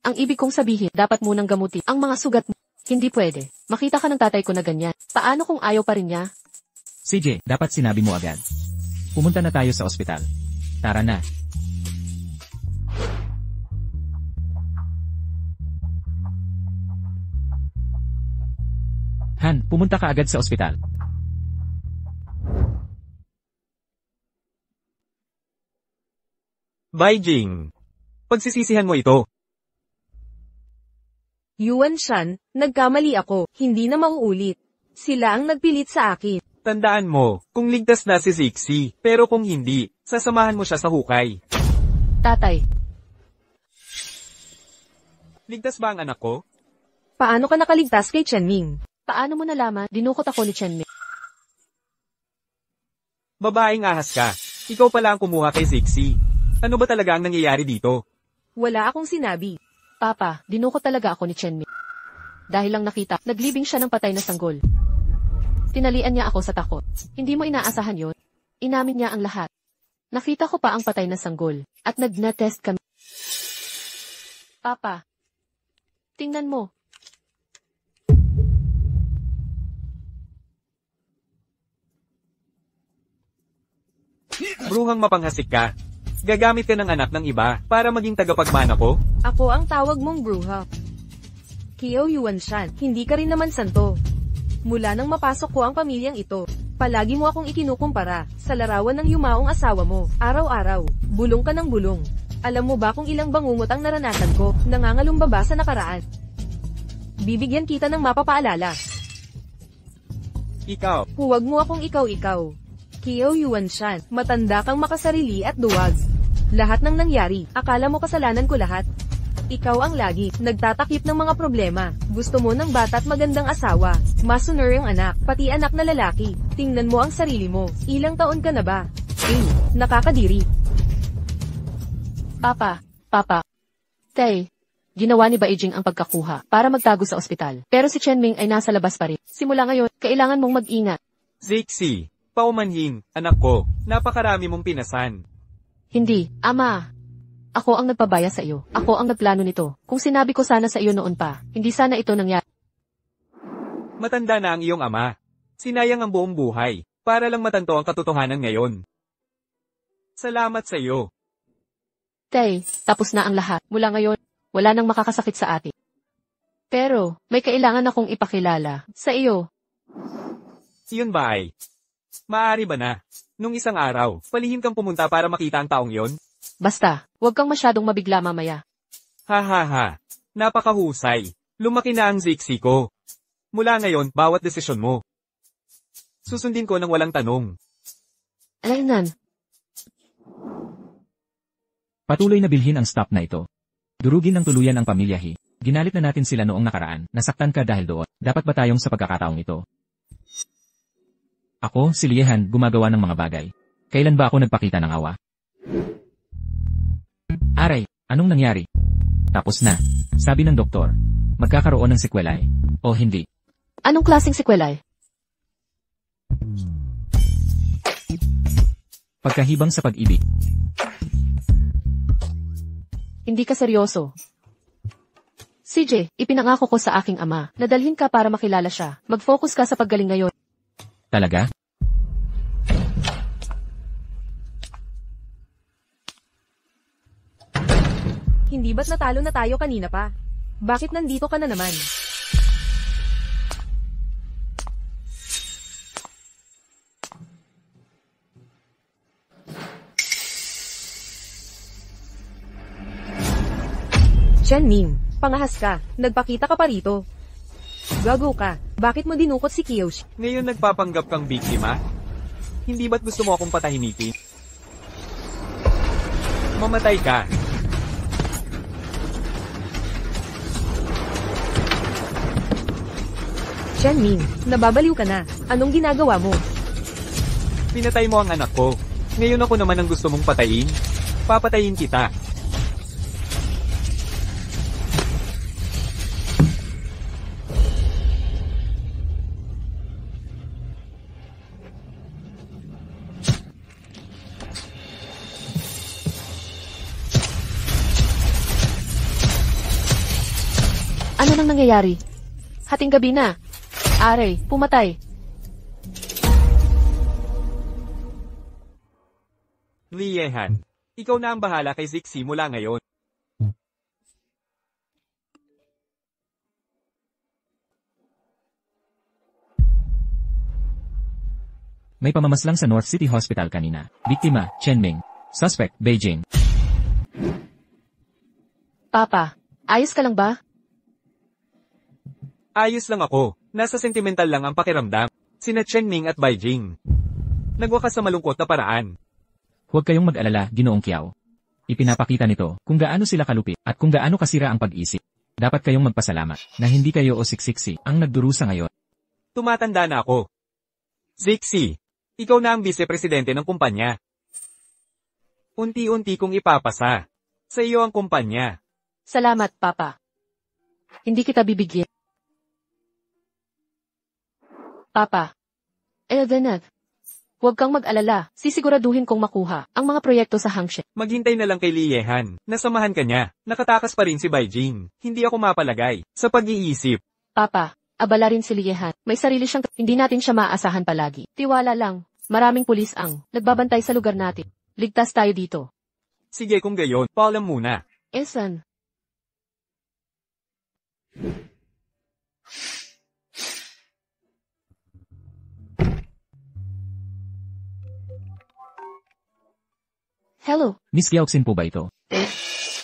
Ang ibig kong sabihin, dapat munang gamutin ang mga sugat mo. Hindi pwede. Makita ka ng tatay ko na ganyan. Paano kung ayaw pa rin niya? CJ, dapat sinabi mo agad. Pumunta na tayo sa ospital. Tara na. Han, pumunta ka agad sa ospital. Baijing, pagsisisihan mo ito. Yuan Shan, nagkamali ako, hindi na mauulit. Sila ang nagpilit sa akin. Tandaan mo, kung ligtas na si Zixi, pero kung hindi, sasamahan mo siya sa hukay. Tatay, Ligtas ba ang anak ko? Paano ka nakaligtas kay Chenming? paano mo nalaman? Dinukot ako ni Shenming. Babaeng ahas ka. Ikaw pala ang kumuha kay Zixi. Ano ba talaga ang nangyayari dito? Wala akong sinabi. Papa, dinukot talaga ako ni Shenming. Dahil lang nakita, naglibing siya ng patay na sanggol. Tinalian niya ako sa takot. Hindi mo inaasahan yon. Inamin niya ang lahat. Nakita ko pa ang patay na sanggol, at nag-test kami. Papa, tingnan mo. Bruhang mapanghasik ka. Gagamit ka ng anak ng iba para maging tagapagmana ko? Ako ang tawag mong bruha. Kiao Yuan Shan, hindi ka rin naman santo. Mula nang mapasok ko ang pamilyang ito, palagi mo akong ikinukumpara sa larawan ng yumaong asawa mo. Araw-araw, bulong ka ng bulong. Alam mo ba kung ilang bangungot ang naranasan ko, nangangalumbaba sa nakaraan? Bibigyan kita ng mapapaalala. Ikaw. Huwag mo akong ikaw-ikaw. Kiao Yuan Shan, matanda kang makasarili at duwag. Lahat ng nangyari, akala mo kasalanan ko lahat. Ikaw ang lagi, nagtatakip ng mga problema. Gusto mo ng bata at magandang asawa. Masuner ang anak, pati anak na lalaki. Tingnan mo ang sarili mo. Ilang taon ka na ba? Nakakadiri. Papa, Tay, Ginawa ni Beijing ang pagkakuha para magtago sa ospital. Pero si Chen Ming ay nasa labas pa rin. Simula ngayon, kailangan mong mag-ingat. Zixi, paumanhin, anak ko, napakarami mong pinasan. Hindi, Ama. Ako ang nagpabaya sa iyo. Ako ang nagplano nito. Kung sinabi ko sana sa iyo noon pa, hindi sana ito nangyari. Matanda na ang iyong ama. Sinayang ang buong buhay, para lang matanto ang katotohanan ngayon. Salamat sa iyo. Tay, tapos na ang lahat. Mula ngayon, wala nang makakasakit sa atin. Pero, may kailangan akong ipakilala sa iyo. Iyon ba ay? Maaari ba na? Nung isang araw, palihim kang pumunta para makita ang taong yon? Basta, huwag kang masyadong mabigla mamaya. Ha ha ha. Napakahusay. Lumaki na ang Zixi ko. Mula ngayon, bawat desisyon mo. Susundin ko ng walang tanong. Alaynan, Patuloy na bilhin ang stop na ito. Durugin ng tuluyan ang pamilya He. Ginalit na natin sila noong nakaraan. Nasaktan ka dahil doon. Dapat ba tayong sa pagkakataong ito? Ako, si Liehan, gumagawa ng mga bagay. Kailan ba ako nagpakita ng awa? Aray, anong nangyari? Tapos na. Sabi ng doktor. Magkakaroon ng sekwelay. O hindi. anong klaseng sekwelay? Pagkahibang sa pag-ibig. Hindi ka seryoso. CJ, ipinangako ko sa aking ama, na dalhin ka para makilala siya. Mag-focus ka sa paggaling ngayon. Talaga? Hindi ba't natalo na tayo kanina pa? Bakit nandito ka na naman? Chen Ming, pangahas ka. Nagpakita ka pa rito. Gago ka. Bakit mo dinukot si Kiyoshi? Ngayon nagpapanggap kang biktima? Hindi ba't gusto mo akong patahimikin? Mamatay ka. Chen Ming, nababaliw ka na. Anong ginagawa mo? Pinatay mo ang anak ko. Ngayon ako naman ang gusto mong patayin? Papatayin kita. Ano nang nangyayari? Hating gabi na. Aray, pumatay. Liehan, ikaw na ang bahala kay Zixi mula ngayon. May pamamaslang sa North City Hospital kanina. Biktima, Chen Ming. Suspect, Beijing. Papa, ayos ka lang ba? Ayos lang ako. Nasa sentimental lang ang pakiramdam. Sina Chen Ming at Beijing. Nagwakas sa malungkot na paraan. Huwag kayong mag-alala, Ginoong Kiao. Ipinapakita nito kung gaano sila kalupit at kung gaano kasira ang pag-isip. Dapat kayong magpasalamat na hindi kayo o siksiksi ang nagdurusa ngayon. Tumatanda na ako. Zixi, ikaw na ang vice-presidente ng kumpanya. Unti-unti kong ipapasa. Sa iyo ang kumpanya. Salamat, Papa. Hindi kita bibigyan. Papa. Eldenat. Huwag kang mag-alala. Sisiguraduhin kong makuha ang mga proyekto sa Hangshen. Maghintay na lang kay Liehan. Nasamahan ka niya. Nakatakas pa rin si Beijing. Hindi ako mapalagay. Sa pag-iisip. Papa, abala rin si Liehan. May sarili siyang... Hindi natin siya maaasahan palagi. Tiwala lang. Maraming pulis ang nagbabantay sa lugar natin. Ligtas tayo dito. Sige kung gayon, paalam muna. Esan. Hello. Miss Gyaoxin po ba ito?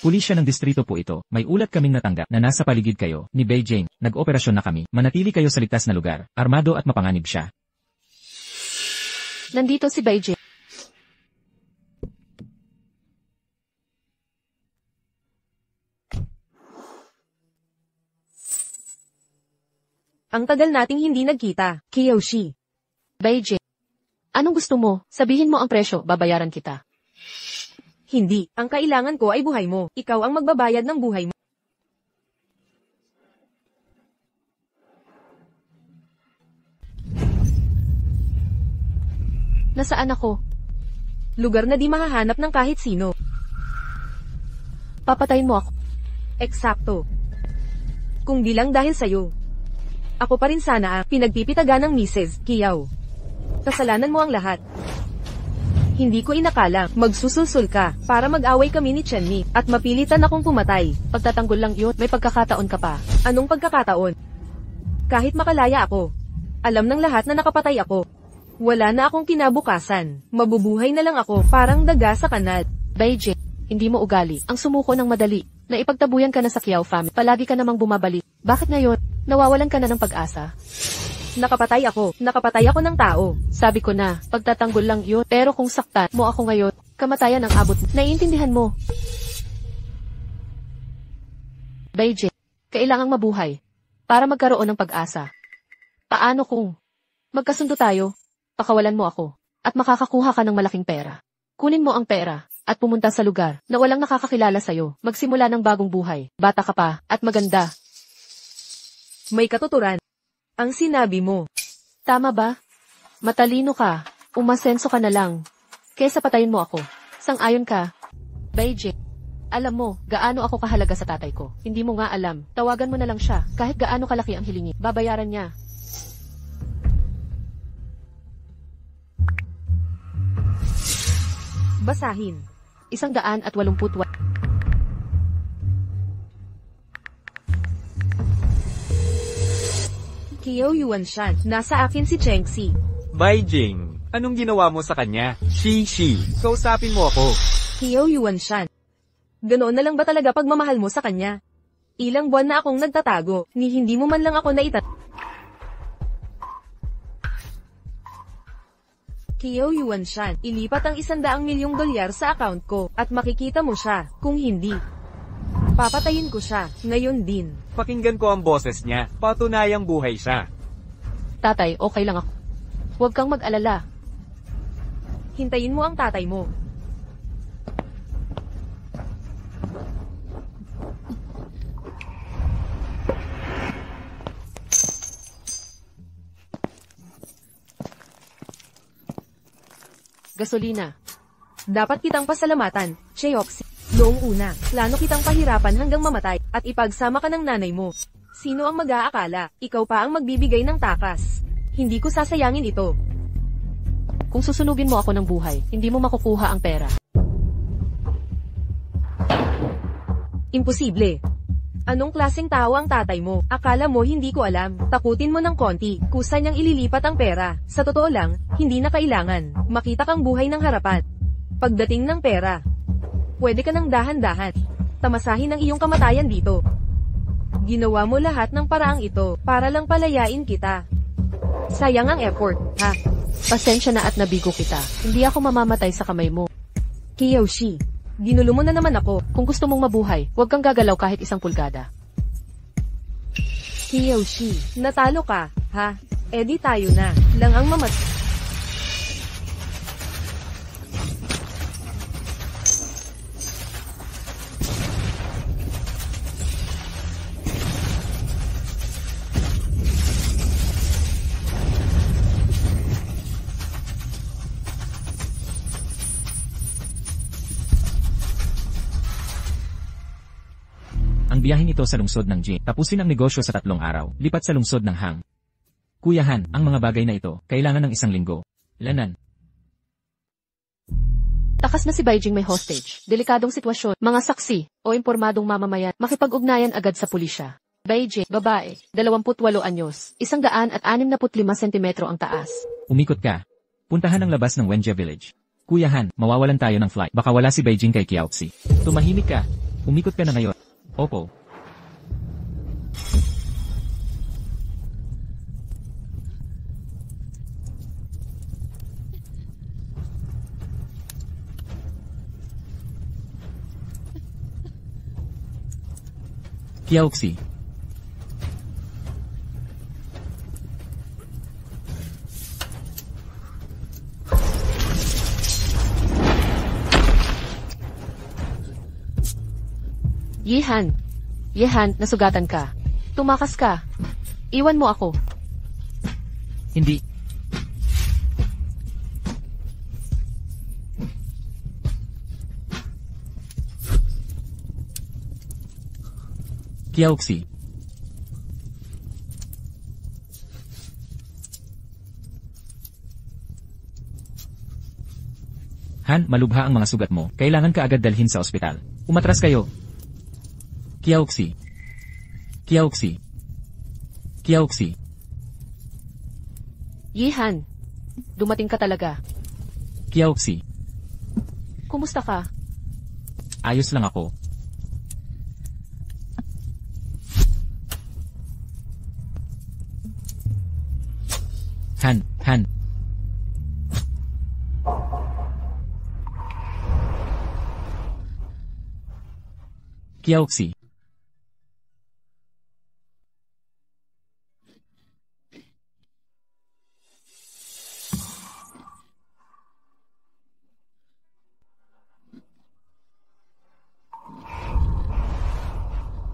Pulisya ng distrito po ito. May ulat kaming natanggap na nasa paligid kayo ni Beijing. Nag-operasyon na kami. Manatili kayo sa ligtas na lugar. Armado at mapanganib siya. Nandito si Beijing. Ang tagal nating hindi nagkita, Kiyoshi. Beijing. Anong gusto mo? Sabihin mo ang presyo, babayaran kita. Hindi, ang kailangan ko ay buhay mo. Ikaw ang magbabayad ng buhay mo. Nasaan ako? Lugar na di mahahanap ng kahit sino. Papatayin mo ako. Eksakto. Kung di lang dahil sa'yo. Ako pa rin sana ang pinagpipitaga ng Mrs. Kiao. Kasalanan mo ang lahat. Hindi ko inakalang magsusulsul ka para mag-away kami ni Chenmi at mapilitan akong pumatay. Pagtatanggol lang yun, may pagkakataon ka pa. Anong pagkakataon? Kahit makalaya ako, alam ng lahat na nakapatay ako. Wala na akong kinabukasan. Mabubuhay na lang ako parang daga sa kanal. Beijing, hindi mo ugali. Ang sumuko ng madali. Naipagtabuyan ka na sa Kiao family. Palagi ka namang bumabalik. Bakit ngayon? Nawawalan ka na ng pag-asa. Nakapatay ako. Nakapatay ako ng tao. Sabi ko na, pagtatanggol lang yun. Pero kung saktan mo ako ngayon, kamatayan ang abot. Naiintindihan mo. Beijing, kailangang mabuhay. Para magkaroon ng pag-asa. Paano kung magkasundo tayo? Pakawalan mo ako. At makakakuha ka ng malaking pera. Kunin mo ang pera. At pumunta sa lugar na walang nakakakilala sa'yo. Magsimula ng bagong buhay. Bata ka pa. At maganda. May katuturan. Ang sinabi mo. Tama ba? Matalino ka. Umasenso ka na lang. Kesa patayin mo ako. Sang-ayon ka. Beijing. Alam mo, gaano ako kahalaga sa tatay ko. Hindi mo nga alam. Tawagan mo na lang siya. Kahit gaano kalaki ang hilingi. Babayaran niya. Basahin. 188. Kiao Yuanshan, nasa akin si Chengxi. Beijing, anong ginawa mo sa kanya? Shi, kausapin mo ako. Kiao Yuanshan. Ganoon na lang ba talaga pagmamahal mo sa kanya? Ilang buwan na akong nagtatago, ni hindi mo man lang ako Kiao Yuanshan, ilipat ang $100 milyong sa account ko, at makikita mo siya, kung hindi. Papatayin ko siya, ngayon din. Pakinggan ko ang boses niya, patunayang buhay siya. Tatay, okay lang ako. Huwag kang mag-alala. Hintayin mo ang tatay mo. Gasolina. Dapat kitang pasalamatan, Cheoxi. Noong una, plano kitang pahirapan hanggang mamatay, at ipagsama ka ng nanay mo. Sino ang mag-aakala, ikaw pa ang magbibigay ng takas. Hindi ko sasayangin ito. Kung susunugin mo ako ng buhay, hindi mo makukuha ang pera. Imposible. Anong klaseng tao ang tatay mo? Akala mo hindi ko alam. Takutin mo ng konti, kusa niyang ililipat ang pera. Sa totoo lang, hindi na kailangan. Makita kang buhay ng harapan. Pagdating ng pera, pwede ka ng dahan-dahan. Tamasahin ang iyong kamatayan dito. Ginawa mo lahat ng paraang ito, para lang palayain kita. Sayang ang effort, ha? Pasensya na at nabigo kita. Hindi ako mamamatay sa kamay mo. Kiyoshi, ginulo mo na naman ako. Kung gusto mong mabuhay, huwag kang gagalaw kahit 1 pulgada. Kiyoshi, natalo ka, ha? Edi tayo na, lang ang Ang biyaheng ito sa lungsod ng Jing. Tapusin ang negosyo sa 3 araw. Lipat sa lungsod ng Hang. Kuya Han, ang mga bagay na ito, kailangan ng 1 linggo. Lanan. Takas na si Beijing may hostage. Delikadong sitwasyon. Mga saksi o impormadong mamamayan, makipag-ugnayan agad sa pulisya. Beijing, babae, 28 anyos, 165 sentimetro ang taas. Umikot ka. Puntahan ang labas ng Wenjie Village. Kuya Han, mawawalan tayo ng flight. Baka wala si Beijing kay Kiaoxi. Tumahimik ka. Umikot ka na ngayon. Opo. Kiaoxi. Yehan, nasugatan ka. Tumakas ka. Iwan mo ako. Hindi. Kiaoxi. Han, malubha ang mga sugat mo. Kailangan ka agad dalhin sa ospital. Umatras kayo. Kiaoxi. Kiaoxi. Kiaoxi. Yihan, dumating ka talaga. Kiaoxi. Kumusta ka? Ayos lang ako. Han. Kiaoxi.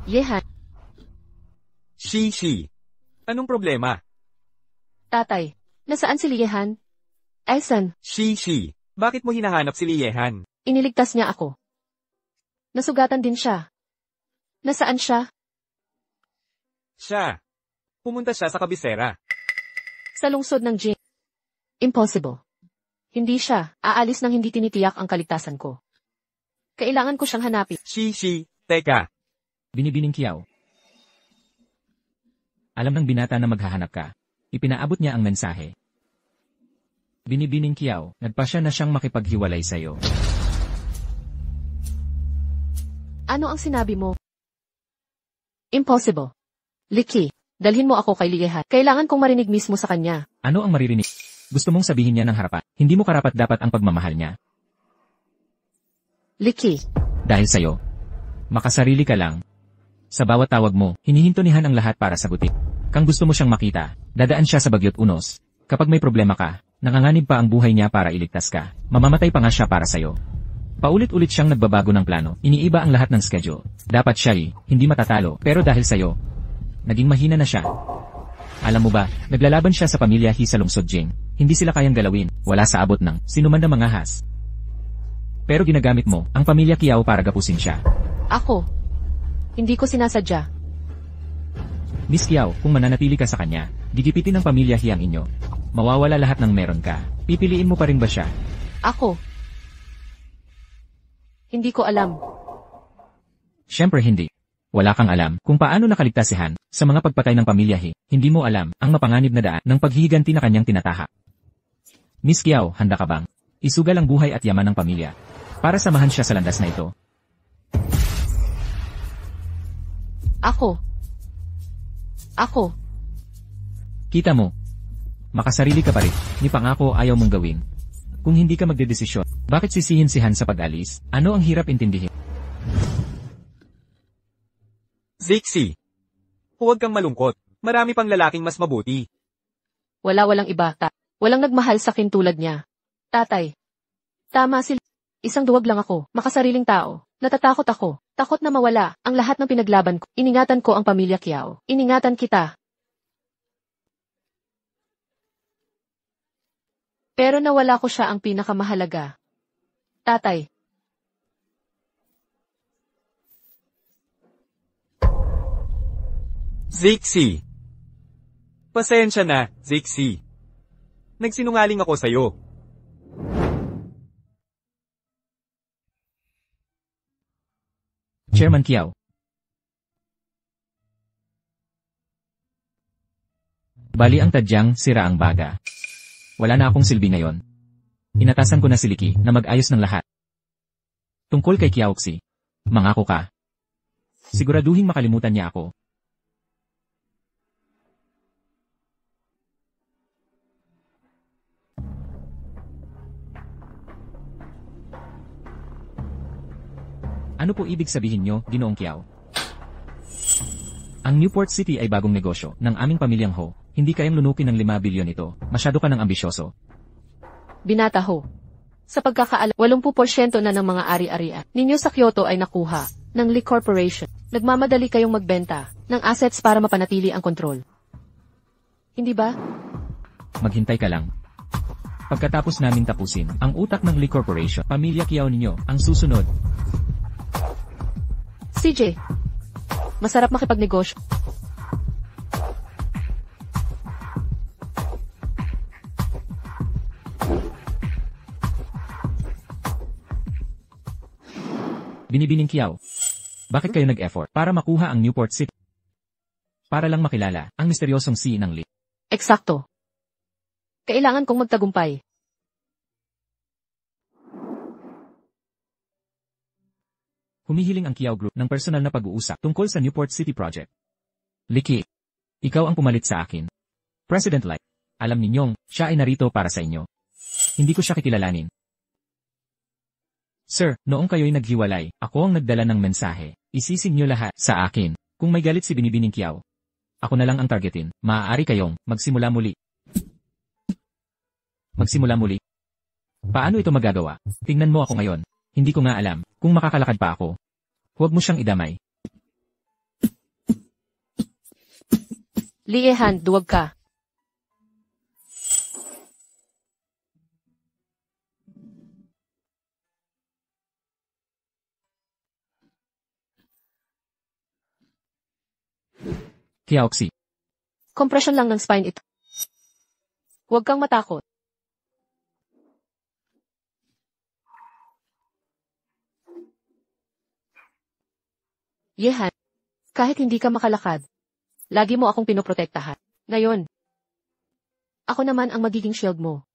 Yehan, Shishi. Anong problema? tatay, nasaan si Yehan? Aisan, Shishi. Bakit mo hinahanap si Liehan? iniligtas niya ako. Nasugatan din siya. Nasaan siya? Siya. Pumunta siya sa kabisera. Sa lungsod ng Jing. Impossible. Hindi siya, aalis nang hindi tinitiyak ang kaligtasan ko. Kailangan ko siyang hanapin. Shishi. Teka. Binibining Kiao. Alam ng binata na maghahanap ka. Ipinaabot niya ang mensahe. Binibining Kiao, nagpasya na siyang makipaghiwalay sa'yo. Ano ang sinabi mo? Impossible. Liki, dalhin mo ako kay Liehan. Kailangan kong marinig mismo sa kanya. Ano ang maririnig? Gusto mong sabihin niya ng harapan. Hindi mo karapat-dapat ang pagmamahal niya. Liki, Dahil sa'yo. Makasarili ka lang. Sa bawat tawag mo, hinihinto ni Han ang lahat para sagutin. Kang gusto mo siyang makita, dadaan siya sa bagyot unos. Kapag may problema ka, nanganganib pa ang buhay niya para iligtas ka. Mamamatay pa nga siya para sa'yo. Paulit-ulit siyang nagbabago ng plano, iniiba ang lahat ng schedule. Dapat siya hindi matatalo, pero dahil sa'yo, naging mahina na siya. Alam mo ba, naglalaban siya sa pamilya He sa lungsod Jing. Hindi sila kayang galawin, wala sa abot ng sinuman na mga has. Pero ginagamit mo ang pamilya Kiao para gapusin siya. ako. Hindi ko sinasadya. Miss Kiao, kung mananatili ka sa kanya, gigipitin ng pamilya He ang inyo. Mawawala lahat ng meron ka. Pipiliin mo pa rin ba siya? Ako. Hindi ko alam. Siyempre hindi. Wala kang alam kung paano nakaligtas si Han sa mga pagpatay ng pamilya He. Hindi mo alam ang mapanganib na daan ng paghihiganti na kanyang tinatahak. Miss Kiao, handa ka bang isugal ang buhay at yaman ng pamilya para samahan siya sa landas na ito? Ako. Kita mo. Makasarili ka pa rin. Ni pangako ayaw mong gawin. Kung hindi ka magdedesisyon, bakit sisihin si Han sa pag-alis? Ano ang hirap intindihin? Zixi. Huwag kang malungkot. Marami pang lalaking mas mabuti. Walang iba. Walang nagmahal sa akin tulad niya. Tatay. Tama sila. Isang duwag lang ako. Makasariling tao. Natatakot ako. Takot na mawala ang lahat ng pinaglaban ko. Iningatan ko ang pamilya Kiao. Iningatan kita. Pero nawala ko siya ang pinakamahalaga. Tatay. Zixi. Pasensya na, Zixi. Nagsinungaling ako sa'yo. Chairman Kiao. Bali ang tadyang, sira ang baga. Wala na akong silbi ngayon. Inatasan ko na si Liki na mag-ayos ng lahat. Tungkol kay Kiaoxi, mangako ka. Siguraduhin makalimutan niya ako. Ano po ibig sabihin nyo, Ginoong Kiao? Ang Newport City ay bagong negosyo ng aming pamilyang Ho. Hindi kayang lunukin ng 5 bilyon ito. Masyado ka ng ambisyoso. Binata ho. Sa pagkakaalam, 80% na ng mga ari-arian ninyo sa Kyoto ay nakuha ng Lee Corporation. Nagmamadali kayong magbenta ng assets para mapanatili ang kontrol. Hindi ba? Maghintay ka lang. Pagkatapos namin tapusin ang utak ng Lee Corporation, pamilya Kiao ninyo ang susunod. CJ. Masarap makipagnegosyo. Binibining Kiao. Bakit kayo nag-effort para makuha ang Newport City? Para lang makilala ang misteryosong si ng Lee. Eksakto. Kailangan kong magtagumpay. Humihiling ang Kiao Group ng personal na pag-uusap tungkol sa Newport City Project. Liki, ikaw ang pumalit sa akin. President Lai, alam ninyong siya ay narito para sa inyo. Hindi ko siya kikilalanin. Sir, noong kayo'y naghiwalay, ako ang nagdala ng mensahe. Isising niyo lahat sa akin. Kung may galit si Binibining Kiao, ako na lang ang targetin. Maaari kayong magsimula muli. Magsimula muli? Paano ito magagawa? Tingnan mo ako ngayon. Hindi ko nga alam kung makakalakad pa ako. Huwag mo siyang idamay. Liehan, duwag ka. Kiaoxi, Kompresyon lang ng spine ito. Huwag kang matakot. Yehan, kahit hindi ka makalakad, lagi mo akong pinoprotektahan. Ngayon, ako naman ang magiging shield mo.